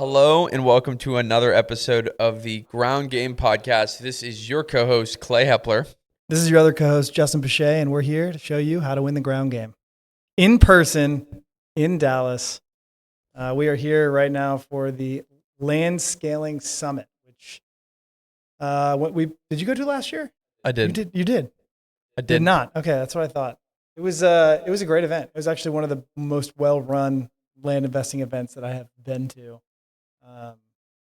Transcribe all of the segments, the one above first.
Hello and welcome to another episode of the Ground Game Podcast. This is your co-host, Clay Hepler. This is your other co-host, Justin Piche, and we're here to show you how to win the ground game. In person, in Dallas. We are here right now for the Land Scaling Summit, which did you go to last year? I did. You did? I did. Did not. Okay, that's what I thought. It was a great event. It was actually one of the most well-run land investing events that I have been to.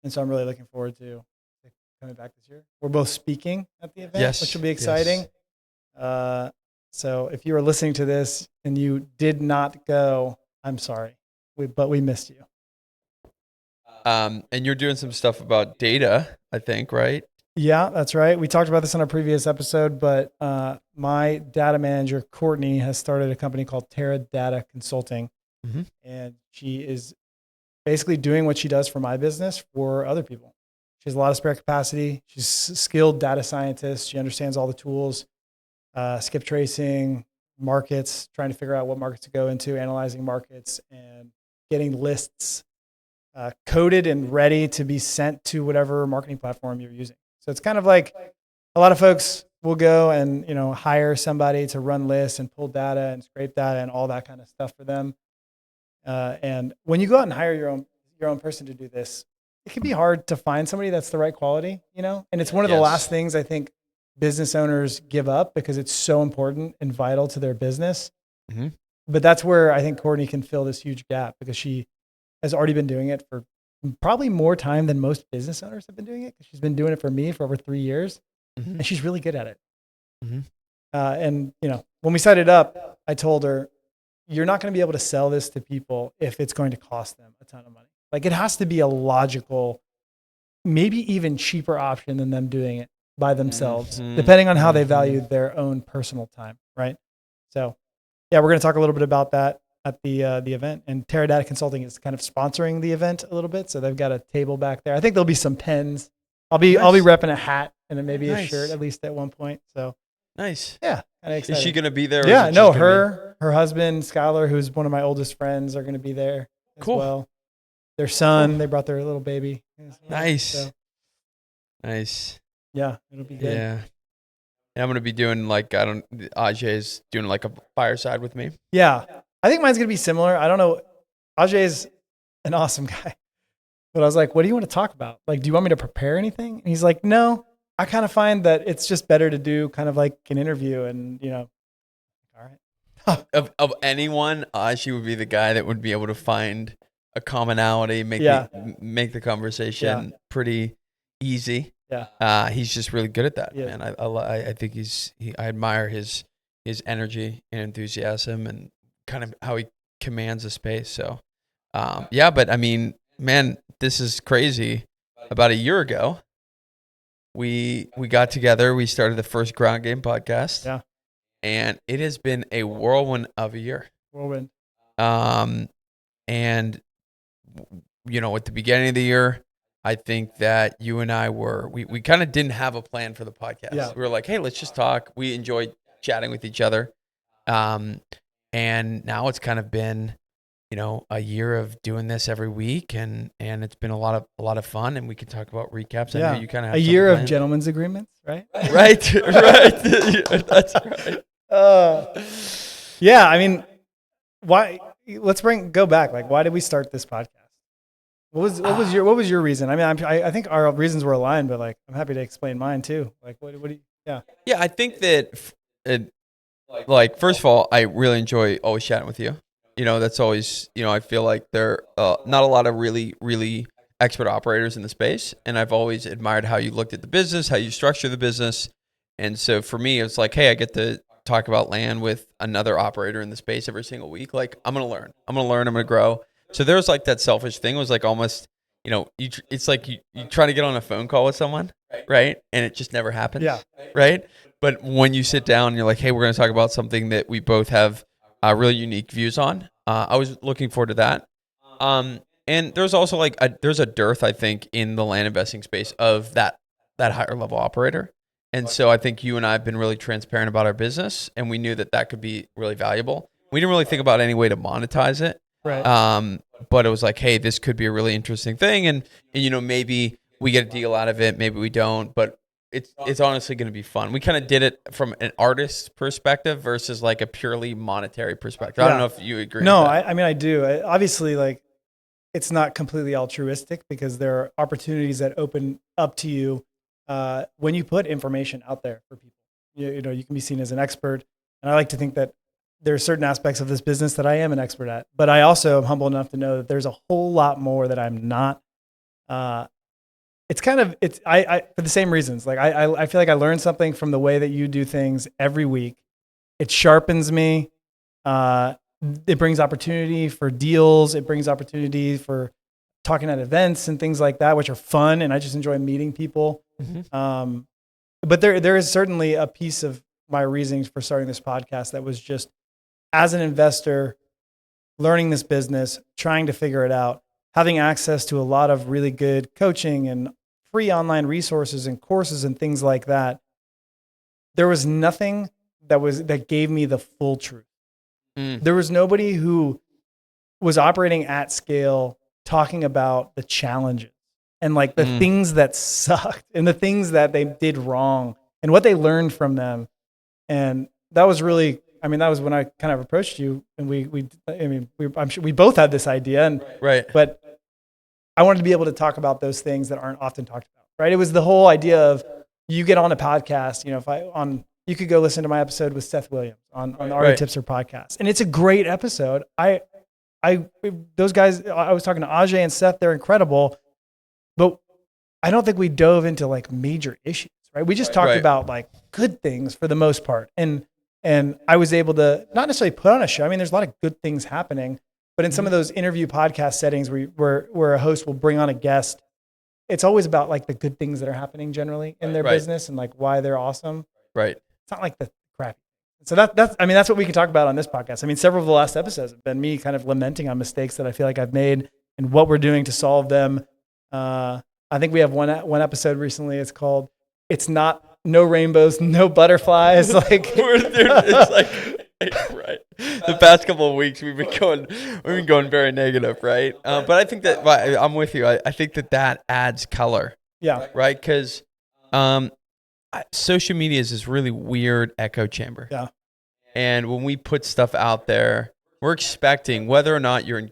And so I'm really looking forward to coming back this year. We're both speaking at the event, which will be exciting. Yes. So if you are listening to this and you did not go, I'm sorry, but we missed you. And you're doing some stuff about data, I think, right? Yeah, that's right. We talked about this on our previous episode, but my data manager, Courtney, has started a company called Terra Data Consulting. Mm-hmm. And she is basically doing what she does for my business for other people. She has a lot of spare capacity. She's a skilled data scientist. She understands all the tools, skip tracing, markets, trying to figure out what markets to go into, analyzing markets, and getting lists coded and ready to be sent to whatever marketing platform you're using. So it's kind of like a lot of folks will go and hire somebody to run lists and pull data and scrape data and all that kind of stuff for them. And when you go out and hire your own person to do this, it can be hard to find somebody that's the right quality, and it's one of the last things I think business owners give up because it's so important and vital to their business. Mm-hmm. But that's where I think Courtney can fill this huge gap because she has already been doing it for probably more time than most business owners have been doing it. She's been doing it for me for over 3 years, mm-hmm. and she's really good at it. Mm-hmm. And when we set it up, I told her, you're not going to be able to sell this to people if it's going to cost them a ton of money. Like it has to be a logical, maybe even cheaper option than them doing it by themselves, mm-hmm. depending on how they value their own personal time, right? So, yeah, we're going to talk a little bit about that at the event. And Terra Data Consulting is kind of sponsoring the event a little bit, so they've got a table back there. I think there'll be some pens. I'll be repping a hat and then maybe a shirt at least at one point. So. Nice. Yeah. Is she going to be there? Yeah. No, her husband, Skylar, who's one of my oldest friends, are going to be there as well. Their son, they brought their little baby. Nice. So, nice. Yeah. It'll be good. Yeah. And I'm going to be doing Ajay's doing like a fireside with me. Yeah. I think mine's going to be similar. I don't know. Ajay's an awesome guy. But I was like, what do you want to talk about? Like, do you want me to prepare anything? And he's like, no. I kind of find that it's just better to do kind of like an interview and, all right. of anyone, she would be the guy that would be able to find a commonality, make the conversation pretty easy. Yeah. He's just really good at that, man. I think I admire his energy and enthusiasm and kind of how he commands a space. So, but I mean, man, this is crazy. About a year ago, we got together. We started the first Ground Game podcast. Yeah. And it has been a whirlwind of a year. Whirlwind. And, at the beginning of the year, I think that you and I we kind of didn't have a plan for the podcast. Yeah. We were like, hey, let's just talk. We enjoyed chatting with each other. And now it's kind of been, a year of doing this every week, and it's been a lot of fun, and we can talk about recaps. I know you kind of have a year of gentlemen's agreements, right? Right. That's right. I mean, why? Let's go back. Like, why did we start this podcast? What was your reason? I mean, I think our reasons were aligned, but like, I'm happy to explain mine too. Like, what do you? Yeah. Yeah, I think that, first of all, I really enjoy always chatting with you. That's always, I feel like there are not a lot of really, really expert operators in the space. And I've always admired how you looked at the business, how you structure the business. And so for me, it's like, hey, I get to talk about land with another operator in the space every single week. Like, I'm going to learn, I'm going to grow. So there was like that selfish thing. It was like almost, it's like you try to get on a phone call with someone, right? And it just never happens. Yeah. Right. But when you sit down and you're like, hey, we're going to talk about something that we both have really unique views on. I was looking forward to that. And there's also there's a dearth, I think, in the land investing space of that higher level operator. And so I think you and I have been really transparent about our business, and we knew that could be really valuable. We didn't really think about any way to monetize it. Right. But it was like, hey, this could be a really interesting thing, and maybe we get a deal out of it, maybe we don't, but it's honestly going to be fun. We kind of did it from an artist perspective versus like a purely monetary perspective. I don't know if you agree. No, with that. I mean I do. Obviously, like it's not completely altruistic because there are opportunities that open up to you when you put information out there for people. You know, you can be seen as an expert, and I like to think that there are certain aspects of this business that I am an expert at, but I also am humble enough to know that there's a whole lot more that I'm not. It's kind of I for the same reasons. Like I feel like I learn something from the way that you do things every week. It sharpens me. It brings opportunity for deals. It brings opportunity for talking at events and things like that, which are fun. And I just enjoy meeting people. Mm-hmm. But there is certainly a piece of my reasons for starting this podcast that was just as an investor, learning this business, trying to figure it out, having access to a lot of really good coaching and free online resources and courses and things like that. There was nothing that gave me the full truth. There was nobody who was operating at scale talking about the challenges and like the things that sucked and the things that they did wrong and what they learned from them. And that was really, I mean, that was when I kind of approached you, and I'm sure we both had this idea, and right. But I wanted to be able to talk about those things that aren't often talked about. Right? It was the whole idea of you get on a podcast. You know, you could go listen to my episode with Seth Williams on the Art of Tipster podcast, and it's a great episode. Those guys, I was talking to Ajay and Seth, they're incredible, but I don't think we dove into like major issues. Right? We just talked about like good things for the most part, and I was able to not necessarily put on a show. I mean, there's a lot of good things happening, but in some of those interview podcast settings where a host will bring on a guest, it's always about like the good things that are happening generally in their business and like why they're awesome. Right. It's not like the crappy. So that's what we can talk about on this podcast. I mean, several of the last episodes have been me kind of lamenting on mistakes that I feel like I've made and what we're doing to solve them. I think we have one episode recently. It's called "It's Not No Rainbows, No Butterflies." Like it's like right. The past couple of weeks we've been going very negative, right? But I think that I'm with you. I think that adds color. Yeah. Right. Because social media is this really weird echo chamber. Yeah. And when we put stuff out there, we're expecting, whether or not you're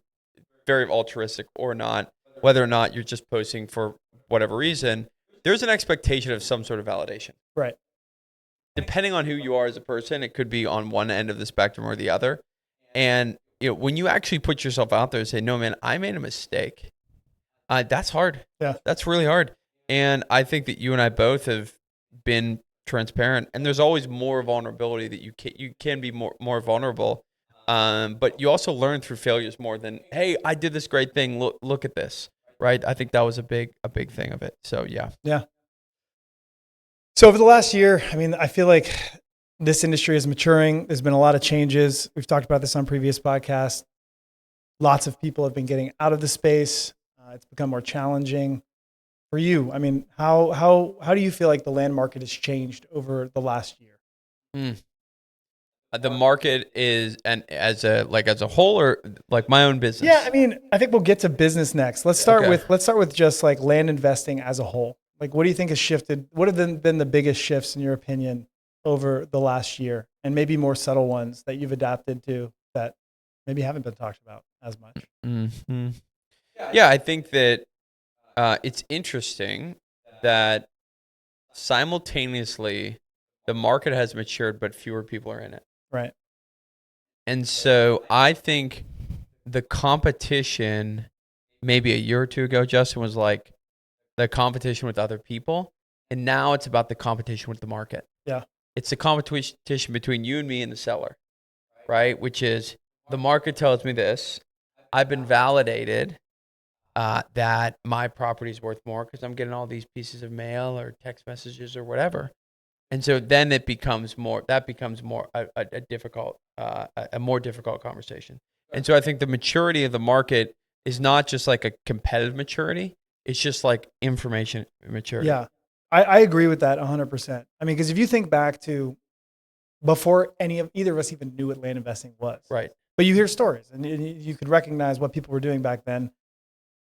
very altruistic or not, whether or not you're just posting for whatever reason, there's an expectation of some sort of validation. Right. Depending on who you are as a person, it could be on one end of the spectrum or the other. And when you actually put yourself out there and say, no, man, I made a mistake, that's hard. Yeah. That's really hard. And I think that you and I both have been transparent, and there's always more vulnerability that you can be more vulnerable. But you also learn through failures more than, hey, I did this great thing. Look at this. Right. I think that was a big thing of it. So, yeah. Yeah. So over the last year, I mean, I feel like this industry is maturing. There's been a lot of changes. We've talked about this on previous podcasts. Lots of people have been getting out of the space. It's become more challenging for you. I mean, how do you feel like the land market has changed over the last year? The market is, and as a whole, or like my own business? Yeah, I mean, I think we'll get to business next. Let's start with just like land investing as a whole. Like, what do you think has shifted? What have been the biggest shifts in your opinion over the last year, and maybe more subtle ones that you've adapted to that maybe haven't been talked about as much? Mm-hmm. Yeah, I think that it's interesting that simultaneously the market has matured, but fewer people are in it. Right. And so I think the competition maybe a year or two ago, Justin, was like the competition with other people. And now it's about the competition with the market. Yeah. It's the competition between you and me and the seller, right? Which is the market tells me this. I've been validated that my property is worth more because I'm getting all these pieces of mail or text messages or whatever. And so then a more difficult conversation. And so I think the maturity of the market is not just like a competitive maturity. It's just like information maturity. Yeah, I agree with that 100%. I mean, because if you think back to before either of us even knew what land investing was. Right. But you hear stories, and you could recognize what people were doing back then.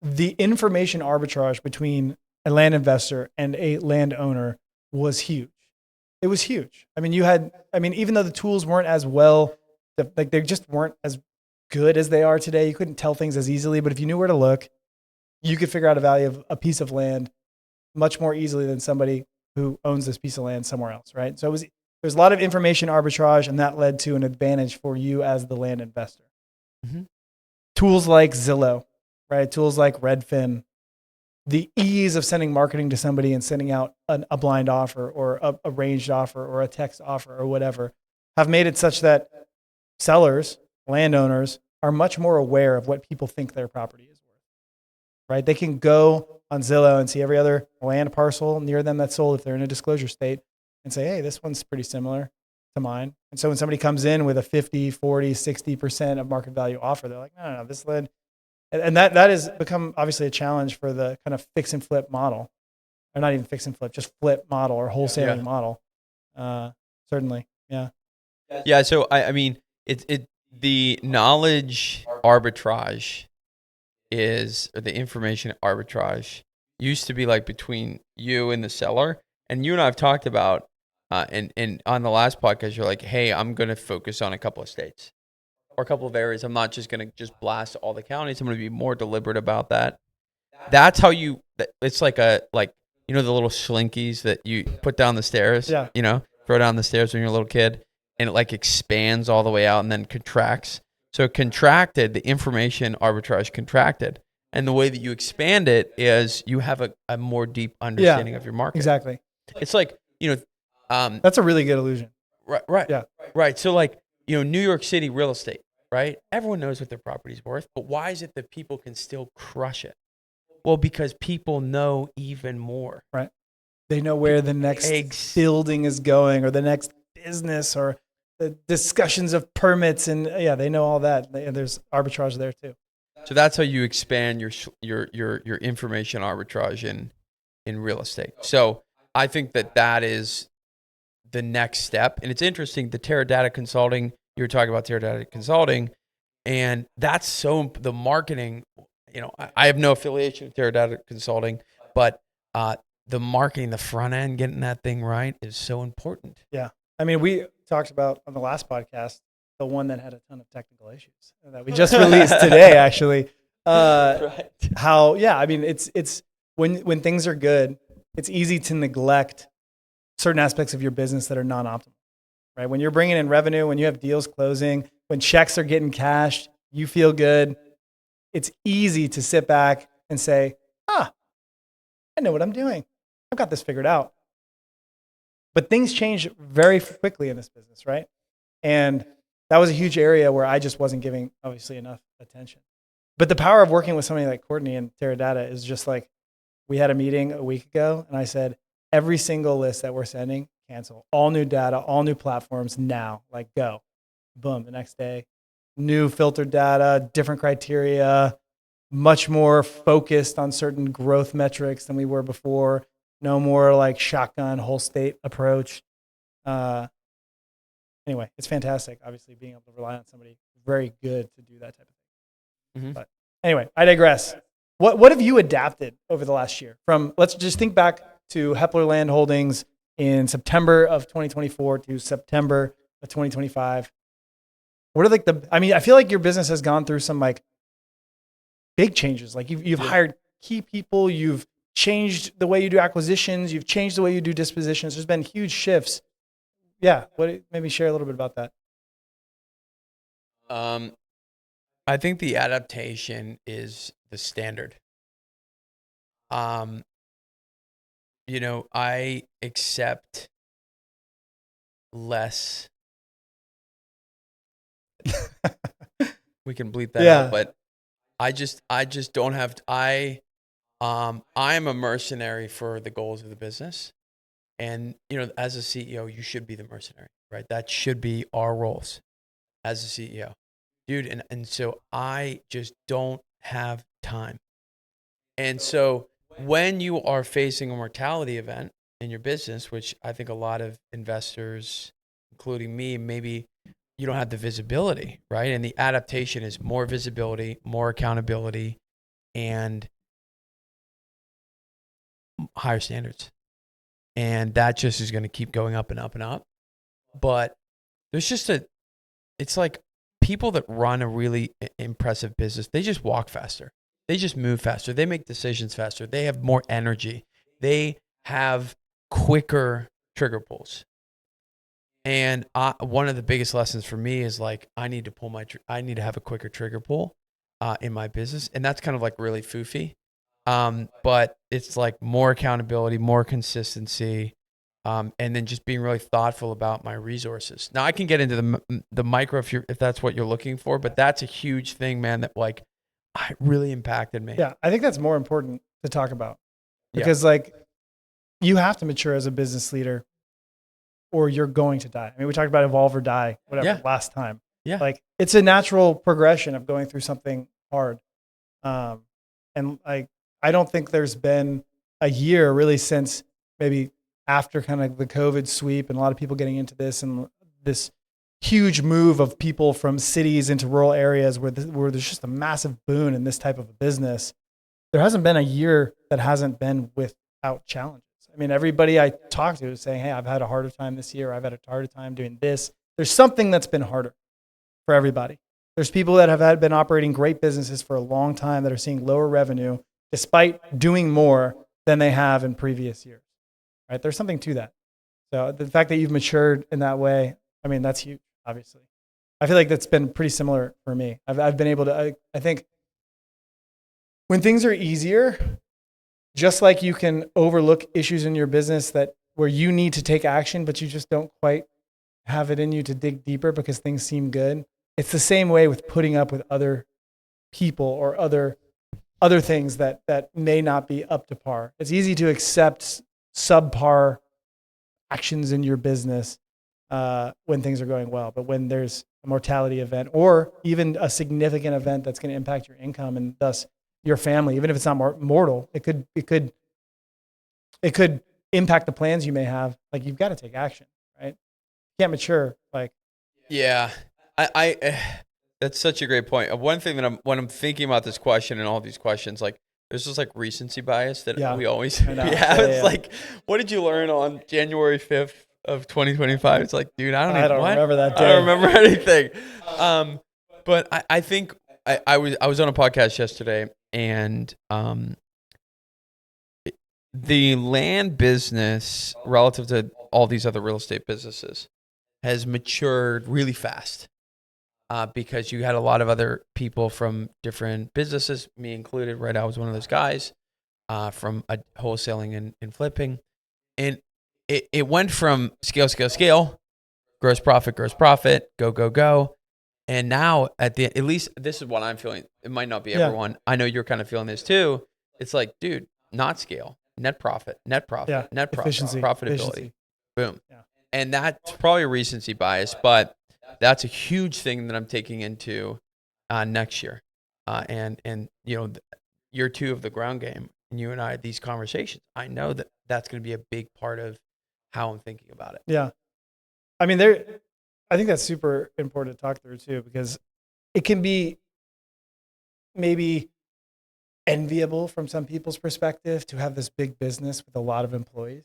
The information arbitrage between a land investor and a landowner was huge. It was huge. I mean, even though the tools weren't as well, like they just weren't as good as they are today, you couldn't tell things as easily, but if you knew where to look, you could figure out a value of a piece of land much more easily than somebody who owns this piece of land somewhere else, right? So there's a lot of information arbitrage, and that led to an advantage for you as the land investor. Mm-hmm. Tools like Zillow, right? Tools like Redfin, the ease of sending marketing to somebody and sending out a blind offer or a ranged offer or a text offer or whatever have made it such that sellers, landowners, are much more aware of what people think their property is worth, right? They can go on Zillow and see every other land parcel near them that's sold if they're in a disclosure state and say, hey, this one's pretty similar to mine. And so when somebody comes in with a 50, 40, 60% of market value offer, they're like, no, this land. And that has become obviously a challenge for the kind of fix and flip model, or not even fix and flip, just flip model or wholesaling model. Certainly. Yeah. Yeah. So I mean, the knowledge arbitrage or the information arbitrage used to be like between you and the seller. And you and I have talked about, and on the last podcast, you're like, hey, I'm going to focus on a couple of states or a couple of areas. I'm not just going to just blast all the counties. I'm going to be more deliberate about that. That's how it's like the little slinkies that you put down the stairs, throw down the stairs when you're a little kid, and it like expands all the way out and then contracts. So it contracted, the information arbitrage contracted. And the way that you expand it is you have a more deep understanding of your market. Exactly. It's like, that's a really good illusion. Right. Yeah. Right. So like, New York City real estate, right? Everyone knows what their property's worth, but why is it that people can still crush it? Well, because people know even more. Right. They know where the next building is going or the next business or the discussions of permits. And they know all that. And there's arbitrage there too. So that's how you expand your information arbitrage in real estate. So I think that is the next step. And it's interesting, the Teradata Consulting, you were talking about Teradata Consulting, and that's the marketing, I have no affiliation with Teradata Consulting, but the marketing, the front end, getting that thing right is so important. Yeah. I mean, we talked about on the last podcast, the one that had a ton of technical issues that we just released today, actually. Right. It's when things are good, it's easy to neglect certain aspects of your business that are non-optimal, right? When you're bringing in revenue, when you have deals closing, when checks are getting cashed, you feel good. It's easy to sit back and say, I know what I'm doing. I've got this figured out. But things change very quickly in this business, right? And that was a huge area where I just wasn't giving, obviously, enough attention. But the power of working with somebody like Courtney and Teradata is just like, we had a meeting a week ago, and I said, every single list that we're sending, cancel. All new data, all new platforms now, like go. Boom, the next day. New filtered data, different criteria, much more focused on certain growth metrics than we were before. No more like shotgun whole state approach. Anyway, it's fantastic, obviously, being able to rely on somebody very good to do that type of thing. Mm-hmm. But anyway, I digress. What have you adapted over the last year? Let's just think back to Hepler Land Holdings in September of 2024 to September of 2025. What are I feel like your business has gone through some like big changes. Like you've hired key people, you've changed the way you do acquisitions, you've changed the way you do dispositions. There's been huge shifts. Yeah. Maybe share a little bit about that. I think the adaptation is the standard. I accept less. We can bleep that out, but I just don't have I'm a mercenary for the goals of the business. And, as a CEO, you should be the mercenary, right? That should be our roles as a CEO. Dude, and so I just don't have time. And so when you are facing a mortality event in your business, which I think a lot of investors, including me, maybe you don't have the visibility, right? And the adaptation is more visibility, more accountability, and higher standards. And that just is going to keep going up and up and up. But there's just it's like people that run a really impressive business, they just walk faster. They just move faster. They make decisions faster. They have more energy. They have quicker trigger pulls. And one of the biggest lessons for me is like, I need to have a quicker trigger pull in my business. And that's kind of like really foofy. But it's like more accountability, more consistency, and then just being really thoughtful about my resources. Now I can get into the micro if that's what you're looking for, but that's a huge thing, man, that like really impacted me. Yeah, I think that's more important to talk about because like you have to mature as a business leader or you're going to die. I mean, we talked about evolve or die, whatever, last time. Yeah. Like it's a natural progression of going through something hard. And like, I don't think there's been a year really since maybe after kind of the COVID sweep and a lot of people getting into this and this huge move of people from cities into rural areas where there's just a massive boon in this type of a business. There hasn't been a year that hasn't been without challenges. I mean, everybody I talk to is saying, hey, I've had a harder time this year. I've had a harder time doing this. There's something that's been harder for everybody. There's people that have been operating great businesses for a long time that are seeing lower revenue despite doing more than they have in previous years, right? There's something to that. So the fact that you've matured in that way, I mean, that's huge, obviously. I feel like that's been pretty similar for me. I've been able to, I think when things are easier, just like you can overlook issues in your business where you need to take action, but you just don't quite have it in you to dig deeper because things seem good. It's the same way with putting up with other people or other things that may not be up to par. It's easy to accept subpar actions in your business when things are going well, but when there's a mortality event or even a significant event that's going to impact your income and thus your family, even if it's not mortal, it could impact the plans you may have. Like you've got to take action, right? You can't mature. Like, yeah, I that's such a great point. One thing that when I'm thinking about this question and all these questions, like there's this like recency bias that we always have. It's like, what did you learn on January 5th of 2025? It's like, dude, I don't remember that day. I don't remember anything. But I think I was on a podcast yesterday, and the land business relative to all these other real estate businesses has matured really fast. Because you had a lot of other people from different businesses, me included, right? I was one of those guys from wholesaling and flipping. And it went from scale, gross profit, go. And now at least this is what I'm feeling. It might not be everyone. I know you're kind of feeling this too. It's like, dude, not scale, net profit, net profit, efficiency, profitability. Efficiency. Boom. Yeah. And that's probably a recency bias, but that's a huge thing that I'm taking into next year. And you know, year 2 of the ground game, and you and I had these conversations. I know that that's going to be a big part of how I'm thinking about it. Yeah. I mean, I think that's super important to talk through too, because it can be maybe enviable from some people's perspective to have this big business with a lot of employees.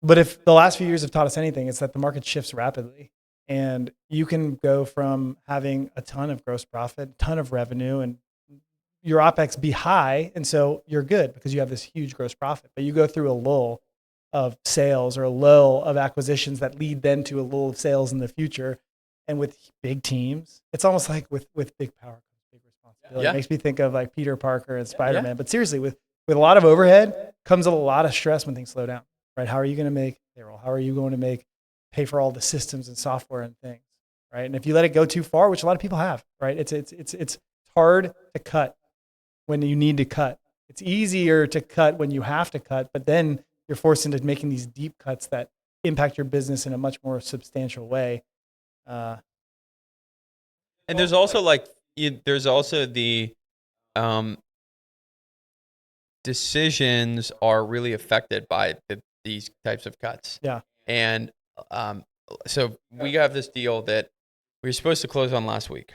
But if the last few years have taught us anything, it's that the market shifts rapidly. And you can go from having a ton of gross profit, ton of revenue, and your OPEX be high. And so you're good because you have this huge gross profit. But you go through a lull of sales or a lull of acquisitions that lead then to a lull of sales in the future. And with big teams, it's almost like with big power comes big responsibility. It makes me think of like Peter Parker and Spider-Man. But seriously, with a lot of overhead comes a lot of stress when things slow down, right? How are you going to make payroll? How are you going to pay for all the systems and software and things, right? And if you let it go too far, which a lot of people have, right? It's hard to cut when you need to cut. It's easier to cut when you have to cut, but then you're forced into making these deep cuts that impact your business in a much more substantial way. And there's also there's also the decisions are really affected by these types of cuts. Yeah. And so we have this deal that we were supposed to close on last week.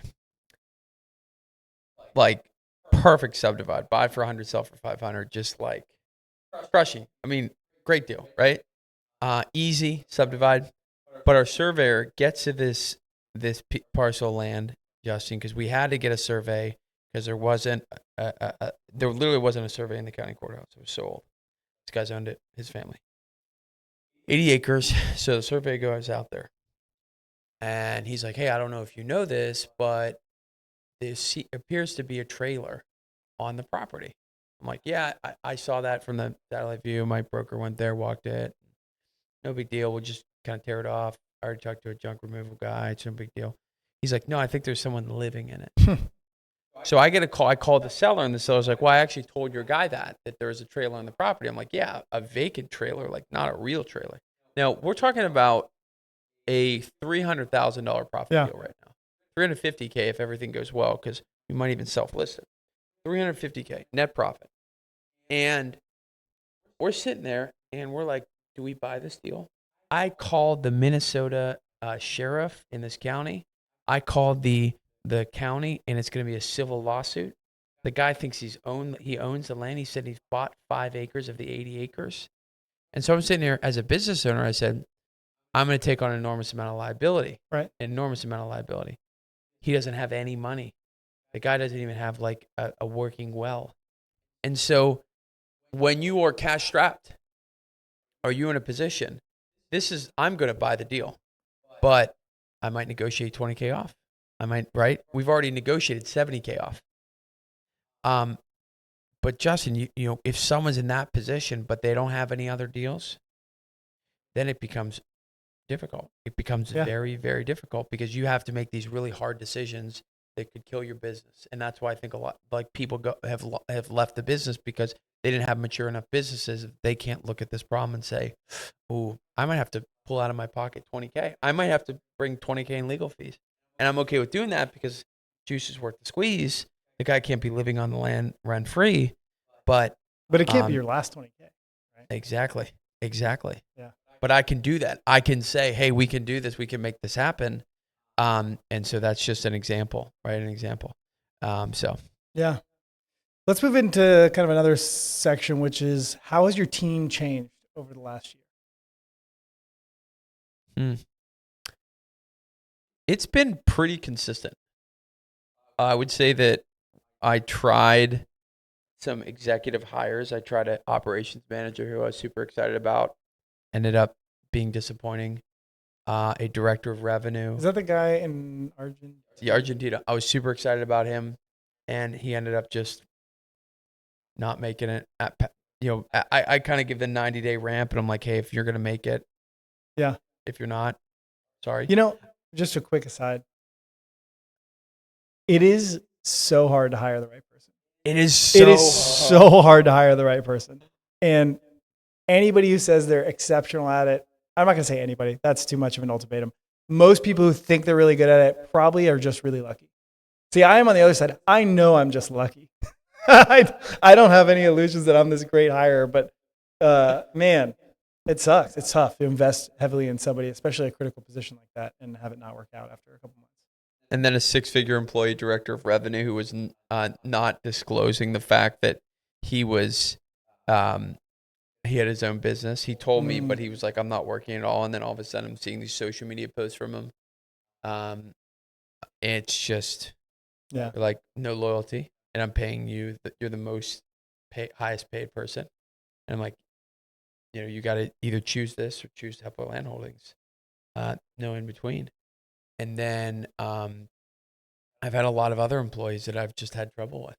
Like perfect subdivide, buy for 100, sell for 500, just like crushing. I mean, great deal, right? Easy subdivide. But our surveyor gets to this parcel of land, Justin, because we had to get a survey because there literally wasn't a survey in the county courthouse. It was so old. This guy's owned it, his family. 80 acres. So the survey goes out there. And he's like, hey, I don't know if you know this, but this appears to be a trailer on the property. I'm like, yeah, I saw that from the satellite view. My broker went there, walked it. No big deal. We'll just kind of tear it off. I already talked to a junk removal guy. It's no big deal. He's like, no, I think there's someone living in it. So I get a call. I called the seller, and the seller's like, well, I actually told your guy that there was a trailer on the property. I'm like, yeah, a vacant trailer, like not a real trailer. Now, we're talking about a $300,000 profit deal right now. $350K if everything goes well, because we might even self-list it. $350K net profit. And we're sitting there, and we're like, do we buy this deal? I called the Minnesota sheriff in this county. I called the county, and it's going to be a civil lawsuit. The guy thinks he owns the land. He said he's bought 5 acres of the 80 acres. And so I'm sitting there as a business owner. I said, I'm going to take on an enormous amount of liability. Right. An enormous amount of liability. He doesn't have any money. The guy doesn't even have like a working well. And so when you are cash strapped, are you in a position? I'm going to buy the deal, but I might negotiate 20K off. Right? We've already negotiated 70K off. But Justin, you know, if someone's in that position, but they don't have any other deals, then it becomes difficult. It becomes very, very difficult because you have to make these really hard decisions that could kill your business. And that's why I think a lot like people have left the business because they didn't have mature enough businesses. They can't look at this problem and say, "Ooh, I might have to pull out of my pocket 20K. I might have to bring 20K in legal fees." And I'm okay with doing that because juice is worth the squeeze. The guy can't be living on the land rent free, but it can't be your last 20K, right? Exactly. Yeah. But I can do that. I can say, "Hey, we can do this. We can make this happen." And so that's just an example, right? An example. Yeah. Let's move into kind of another section, which is how has your team changed over the last year? It's been pretty consistent. I would say that I tried some executive hires. I tried an operations manager who I was super excited about. Ended up being disappointing. A director of revenue. Is that the guy in Argentina? Yeah, Argentina. I was super excited about him, and he ended up just not making it. I kind of give the 90-day ramp, and I'm like, hey, if you're gonna make it, yeah. If you're not, sorry. You know, just a quick aside. It is so hard to hire the right person. It is so hard to hire the right person. And anybody who says they're exceptional at it, I'm not going to say anybody. That's too much of an ultimatum. Most people who think they're really good at it probably are just really lucky. See, I am on the other side. I know I'm just lucky. I don't have any illusions that I'm this great hire, but man, it sucks. It's tough to invest heavily in somebody, especially a critical position like that, and have it not work out after a couple months. And then a 6-figure employee director of revenue who was not disclosing the fact that he was, he had his own business. He told me, but he was like, I'm not working at all. And then all of a sudden I'm seeing these social media posts from him. It's just like no loyalty. And I'm paying you, you're the most highest paid person. And I'm like, you know, you got to either choose this or choose Hepler Land Holdings. No in between. And then I've had a lot of other employees that I've just had trouble with.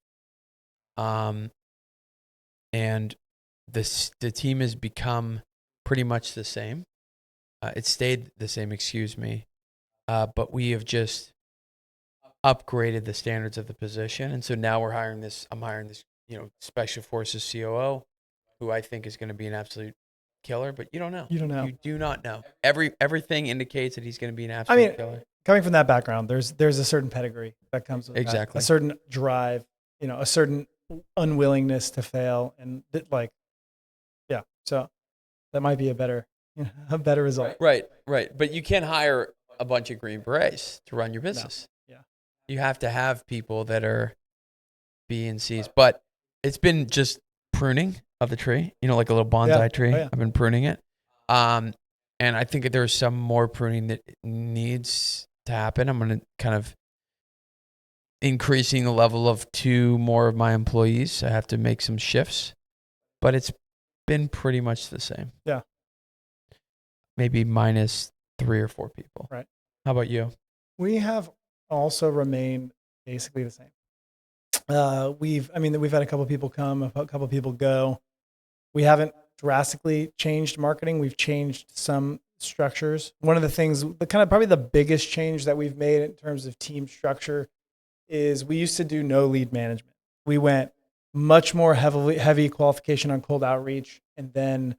And the team has become pretty much the same. It stayed the same, excuse me. But we have just upgraded the standards of the position. And so now I'm hiring this, Special Forces COO, who I think is going to be an absolute killer, but you don't know. You don't know. You do not know. Everything indicates that he's going to be an absolute killer. Coming from that background, there's a certain pedigree that comes with that. A certain drive, a certain unwillingness to fail, and so that might be a better a better result. Right. But you can't hire a bunch of Green Berets to run your business. No. Yeah. You have to have people that are B and C's. But it's been just pruning of the tree, like a little bonsai tree. Oh, yeah. I've been pruning it. And I think that there's some more pruning that needs to happen. I'm going to kind of increasing the level of 2 more of my employees. I have to make some shifts, but it's been pretty much the same. Yeah. Maybe minus 3 or 4 people. Right. How about you? We have also remained basically the same. We've had a couple people come, a couple people go. We haven't drastically changed marketing. We've changed some structures. One of the things, probably the biggest change that we've made in terms of team structure is we used to do no lead management. We went much more heavy qualification on cold outreach, and then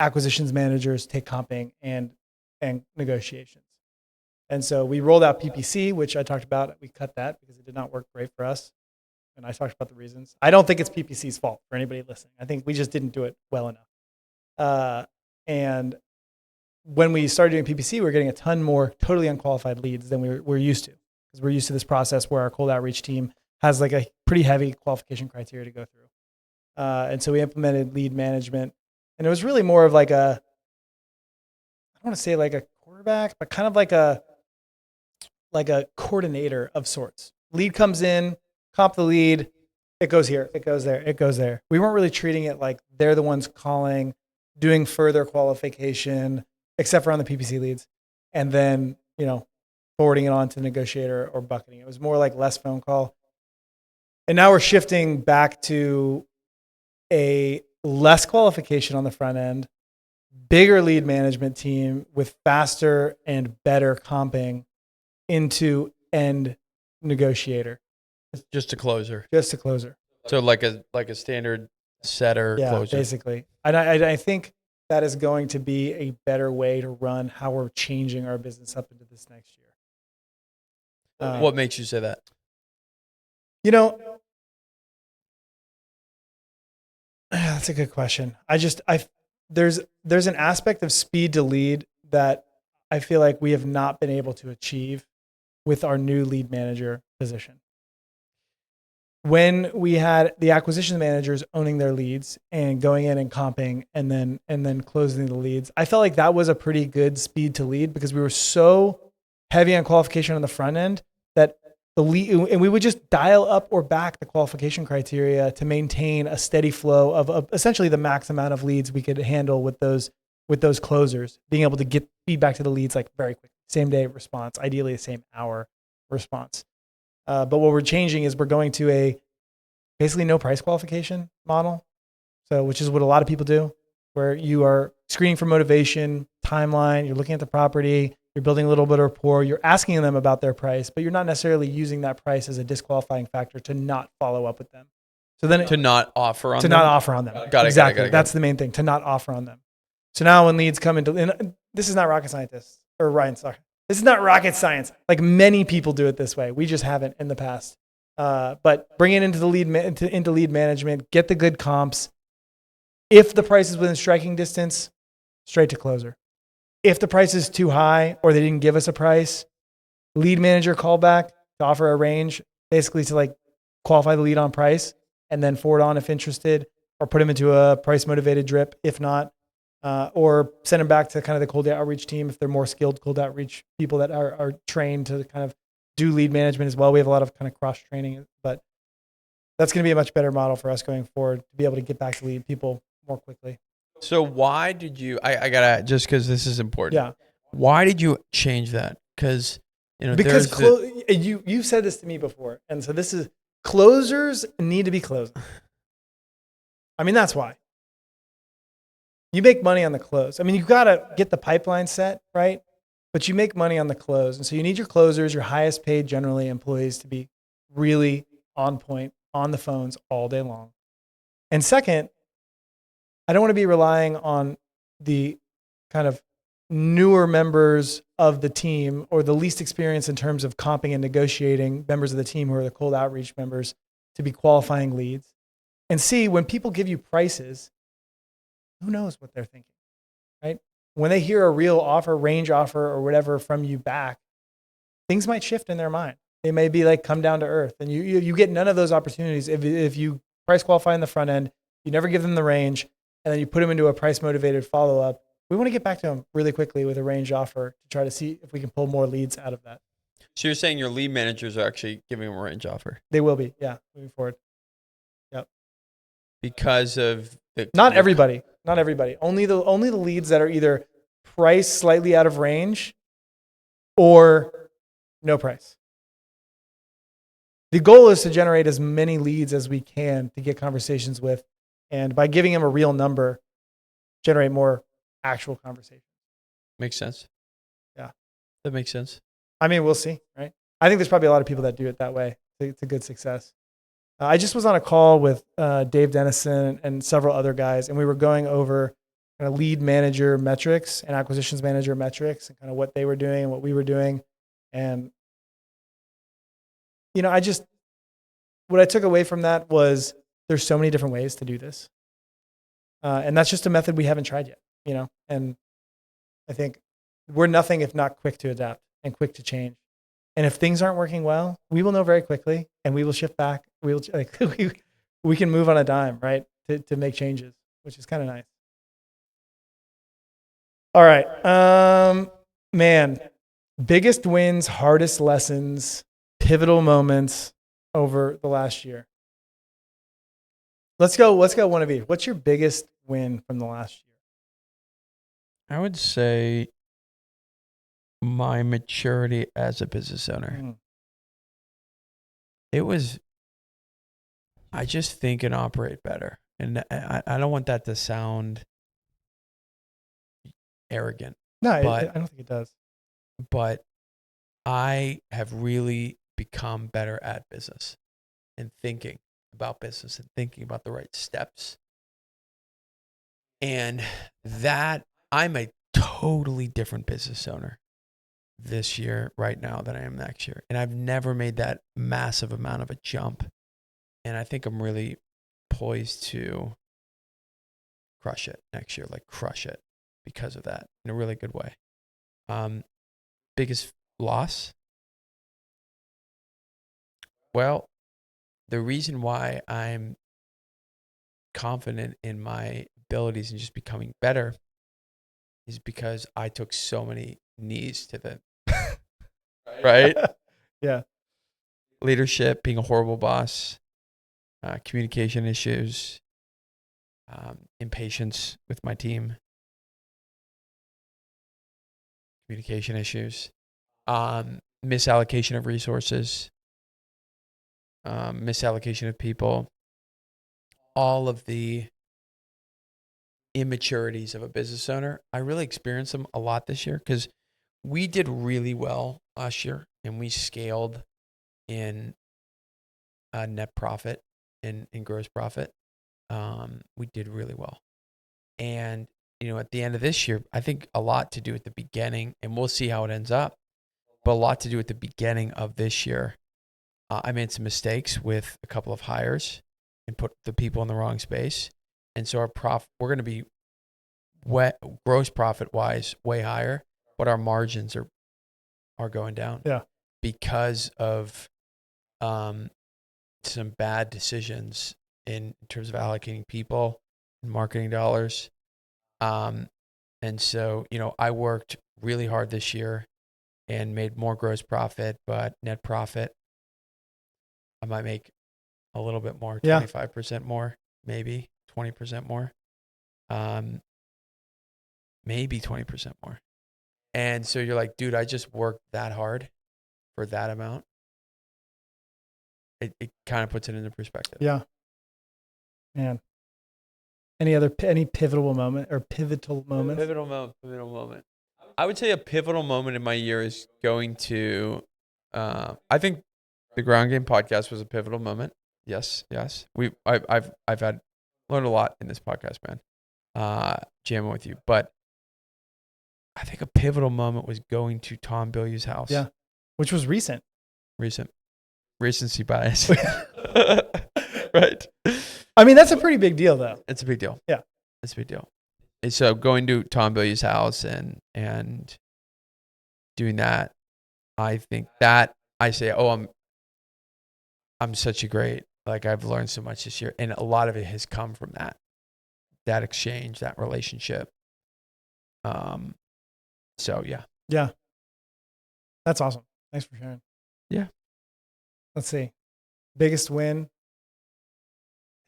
acquisitions managers take comping and negotiations. And so we rolled out PPC, which I talked about. We cut that because it did not work great for us. And I talked about the reasons. I don't think it's PPC's fault for anybody listening. I think we just didn't do it well enough. And when we started doing PPC, we were getting a ton more totally unqualified leads than we're used to, because we're used to this process where our cold outreach team has like a pretty heavy qualification criteria to go through. And so we implemented lead management, and it was really more of like I don't want to say like a quarterback, but kind of like a coordinator of sorts. Lead comes in, comp the lead, it goes here, it goes there, it goes there. We weren't really treating it like they're the ones calling, doing further qualification, except for on the PPC leads, and then, forwarding it on to the negotiator or bucketing. It was more like less phone call. And now we're shifting back to a less qualification on the front end, bigger lead management team with faster and better comping into end negotiator. Just a closer. Just a closer. So like a standard setter closer. Yeah, basically. And I think that is going to be a better way to run how we're changing our business up into this next year. What makes you say that? That's a good question. There's an aspect of speed to lead that I feel like we have not been able to achieve with our new lead manager position. When we had the acquisition managers owning their leads and going in and comping and then closing the leads, I felt like that was a pretty good speed to lead, because we were so heavy on qualification on the front end that the lead, and we would just dial up or back the qualification criteria to maintain a steady flow of essentially the max amount of leads we could handle with those closers, being able to get feedback to the leads like very quick, same day response, ideally the same hour response. But what we're changing is we're going to a basically no price qualification model. So, which is what a lot of people do, where you are screening for motivation, timeline, you're looking at the property, you're building a little bit of rapport, you're asking them about their price, but you're not necessarily using that price as a disqualifying factor to not follow up with them. So then to not offer on them? Not offer on them. Got it. Exactly. That's the main thing, to not offer on them. So now when leads come into, and this is not rocket scientists, or Ryan, sorry. This is not rocket science. Like many people do it this way. We just haven't in the past. But bring it into the into lead management, get the good comps. If the price is within striking distance, straight to closer. If the price is too high or they didn't give us a price, lead manager callback to offer a range, basically to like qualify the lead on price and then forward on if interested, or put them into a price motivated drip if not. Or send them back to kind of the cold outreach team if they're more skilled cold outreach people that are trained to kind of do lead management as well. We have a lot of kind of cross training, but that's going to be a much better model for us going forward to be able to get back to lead people more quickly. So why did you, I gotta, just because this is important. Yeah. Why did you change that? Because, because you've said this to me before. And so this is, closers need to be closing. I mean, that's why. You make money on the close. I mean, you've got to get the pipeline set, right? But you make money on the close. And so you need your closers, your highest paid generally employees, to be really on point, on the phones all day long. And second, I don't want to be relying on the kind of newer members of the team or the least experienced in terms of comping and negotiating members of the team who are the cold outreach members to be qualifying leads. And C, when people give you prices, who knows what they're thinking, right? when they hear a real offer, range offer or whatever from you back, things might shift in their mind. They may be like, come down to earth, and you get none of those opportunities. If you price qualify in the front end, you never give them the range, and then you put them into a price motivated follow-up. We want to get back to them really quickly with a range offer to try to see if we can pull more leads out of that. So you're saying your lead managers are actually giving them a range offer? They will be, yeah, moving forward. Yep. Because of not everybody. Only the leads that are either priced slightly out of range or no price. The goal is to generate as many leads as we can to get conversations with, and by giving them a real number, generate more actual conversations. Makes sense. Yeah. That makes sense. I mean, we'll see, right? I think there's probably a lot of people that do it that way. It's a good success. I just was on a call with Dave Dennison and several other guys, and we were going over kind of lead manager metrics and acquisitions manager metrics and kind of what they were doing and what we were doing. And, you know, what I took away from that was there's so many different ways to do this. And that's just a method we haven't tried yet, you know? And I think we're nothing if not quick to adapt and quick to change. And if things aren't working well, we will know very quickly and we will shift back. We can move on a dime, right? To make changes, which is kind of nice. All right. Man, biggest wins, hardest lessons, pivotal moments over the last year. Let's go one of each. What's your biggest win from the last year? I would say my maturity as a business owner. It was, I just think and operate better. And I don't want that to sound arrogant. No, I don't think it does. But I have really become better at business and thinking about business and thinking about the right steps. And that I'm a totally different business owner this year right now than I am next year. And I've never made that massive amount of a jump. And I think I'm really poised to crush it next year, like crush it because of that in a really good way. Biggest loss? Well, the reason why I'm confident in my abilities and just becoming better is because I took so many knees to the right? Yeah. Leadership, being a horrible boss, communication issues, impatience with my team, communication issues, misallocation of resources, misallocation of people, all of the immaturities of a business owner. I really experienced them a lot this year because we did really well last year and we scaled in net profit and in gross profit. We did really well. And, you know, at the end of this year, I think a lot to do at the beginning, and we'll see how it ends up, but a lot to do at the beginning of this year. I made some mistakes with a couple of hires and put the people in the wrong space. And so we're going to be gross profit wise way higher, but our margins are going down. Yeah. Because of some bad decisions in terms of allocating people and marketing dollars. And so, you know, I worked really hard this year and made more gross profit, but net profit, I might make a little bit more, 25% more, maybe 20% more, maybe 20% more. And so you're like, dude, I just worked that hard for that amount. It kind of puts it into perspective. Yeah. Man. Any pivotal moment or pivotal moments? Pivotal moment. I would say a pivotal moment in my year is going to, I think the Ground Game podcast was a pivotal moment. Yes. I've learned a lot in this podcast, man. Jamming with you. But I think a pivotal moment was going to Tom Bilyeu's house. Yeah. Which was recent. Recency bias. Right. I mean, that's a pretty big deal, though. It's a big deal. Yeah. It's a big deal. so going to Tom Billy's house and doing that, I think that I say, I'm such a great, like I've learned so much this year. And a lot of it has come from that exchange, that relationship. So yeah. Yeah. That's awesome. Thanks for sharing. Yeah. Let's see. Biggest win.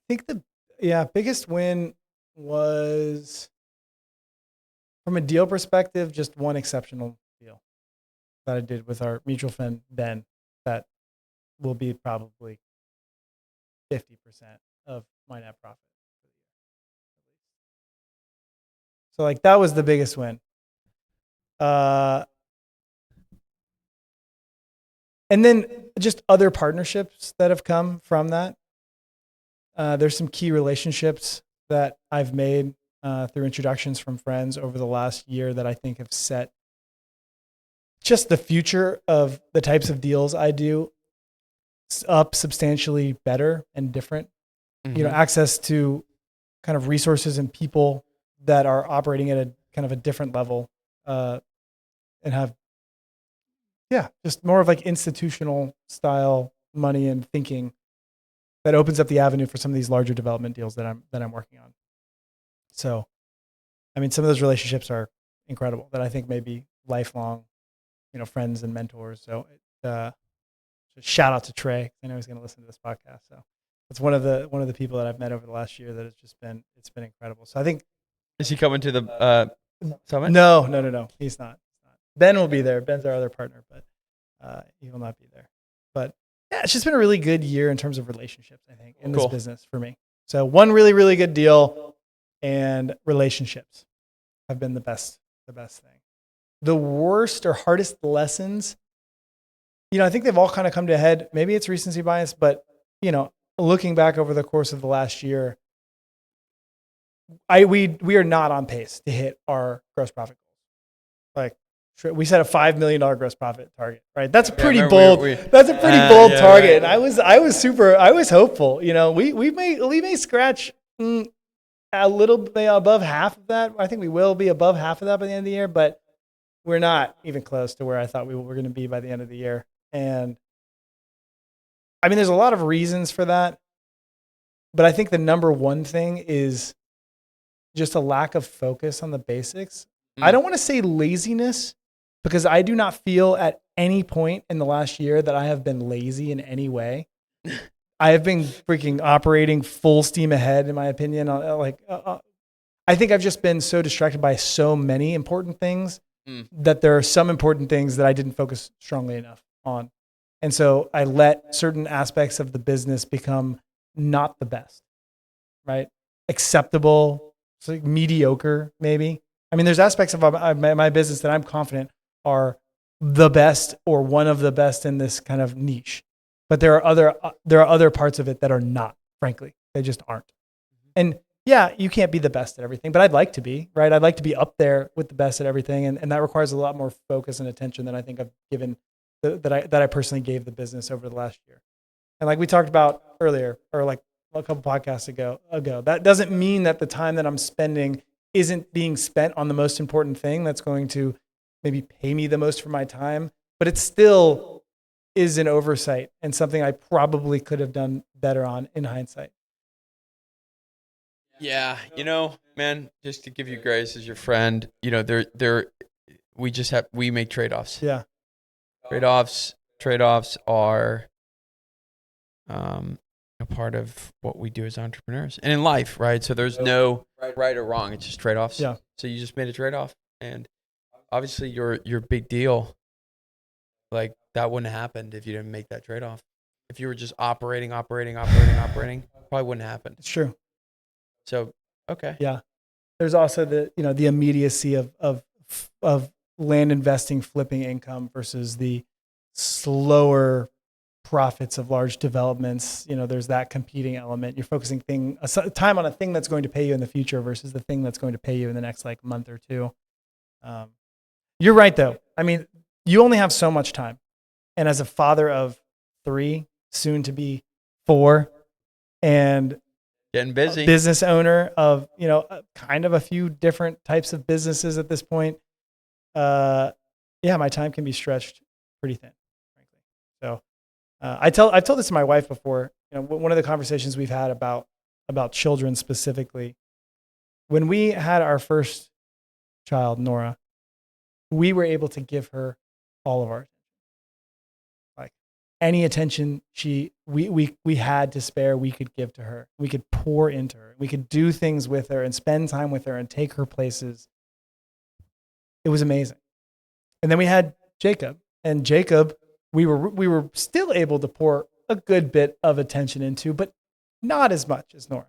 I think biggest win was from a deal perspective, just one exceptional deal that I did with our mutual friend, Ben, that will be probably 50% of my net profit. So like that was the biggest win. And then just other partnerships that have come from that. There's some key relationships that I've made through introductions from friends over the last year that I think have set just the future of the types of deals I do up substantially better and different. Mm-hmm. Access to kind of resources and people that are operating at a kind of a different level and have, just more of like institutional style money and thinking that opens up the avenue for some of these larger development deals that I'm working on. So, I mean, some of those relationships are incredible that I think may be lifelong, friends and mentors. So, shout out to Trey. I know he's going to listen to this podcast. So, it's one of the people that I've met over the last year that it's been incredible. So, I think is he coming to the summit? No. He's not. Ben will be there. Ben's our other partner, but he will not be there. But yeah, it's just been a really good year in terms of relationships, I think, in this business for me. So one really, really good deal, and relationships have been the best thing. The worst or hardest lessons, I think they've all kind of come to a head. Maybe it's recency bias, but looking back over the course of the last year, we are not on pace to hit our gross profit goals. Like, we set a $5 million gross profit target, right? That's a pretty bold. That's a pretty bold target. Right. And I was hopeful. We may scratch a little bit above half of that. I think we will be above half of that by the end of the year, but we're not even close to where I thought we were going to be by the end of the year. And I mean, there's a lot of reasons for that, but I think the number one thing is just a lack of focus on the basics. I don't want to say laziness, because I do not feel at any point in the last year that I have been lazy in any way. I have been freaking operating full steam ahead, in my opinion. I think I've just been so distracted by so many important things that there are some important things that I didn't focus strongly enough on. And so I let certain aspects of the business become not the best, right? Acceptable, so like mediocre, maybe. I mean, there's aspects of my business that I'm confident are the best or one of the best in this kind of niche. But there are other parts of it that are not, frankly. They just aren't. And yeah, you can't be the best at everything, but I'd like to be, right? I'd like to be up there with the best at everything. And that requires a lot more focus and attention than I think I've given, that I personally gave the business over the last year. And like we talked about earlier, or like a couple podcasts ago, that doesn't mean that the time that I'm spending isn't being spent on the most important thing that's going to maybe pay me the most for my time, but it still is an oversight and something I probably could have done better on in hindsight. Yeah, man, just to give you grace as your friend, we make trade-offs. Yeah. Trade-offs are a part of what we do as entrepreneurs and in life, right? So there's no right or wrong. It's just trade-offs. Yeah. So you just made a trade-off, and obviously your big deal, like that wouldn't have happened if you didn't make that trade-off. If you were just operating, probably wouldn't have happened. It's true. So, okay. Yeah. There's also the immediacy of land investing, flipping income versus the slower profits of large developments. There's that competing element. You're focusing time on a thing that's going to pay you in the future versus the thing that's going to pay you in the next like month or two. You're right though. I mean, you only have so much time. And as a father of 3, soon to be 4, and Getting busy. business owner of, kind of a few different types of businesses at this point. Yeah, my time can be stretched pretty thin, frankly. So I've told this to my wife before. One of the conversations we've had about children specifically, when we had our first child, Nora, we were able to give her all of our, like, any attention we had to spare, we could give to her. We could pour into her. We could do things with her and spend time with her and take her places. It was amazing. And then we had Jacob, and Jacob, we were still able to pour a good bit of attention into, but not as much as Nora.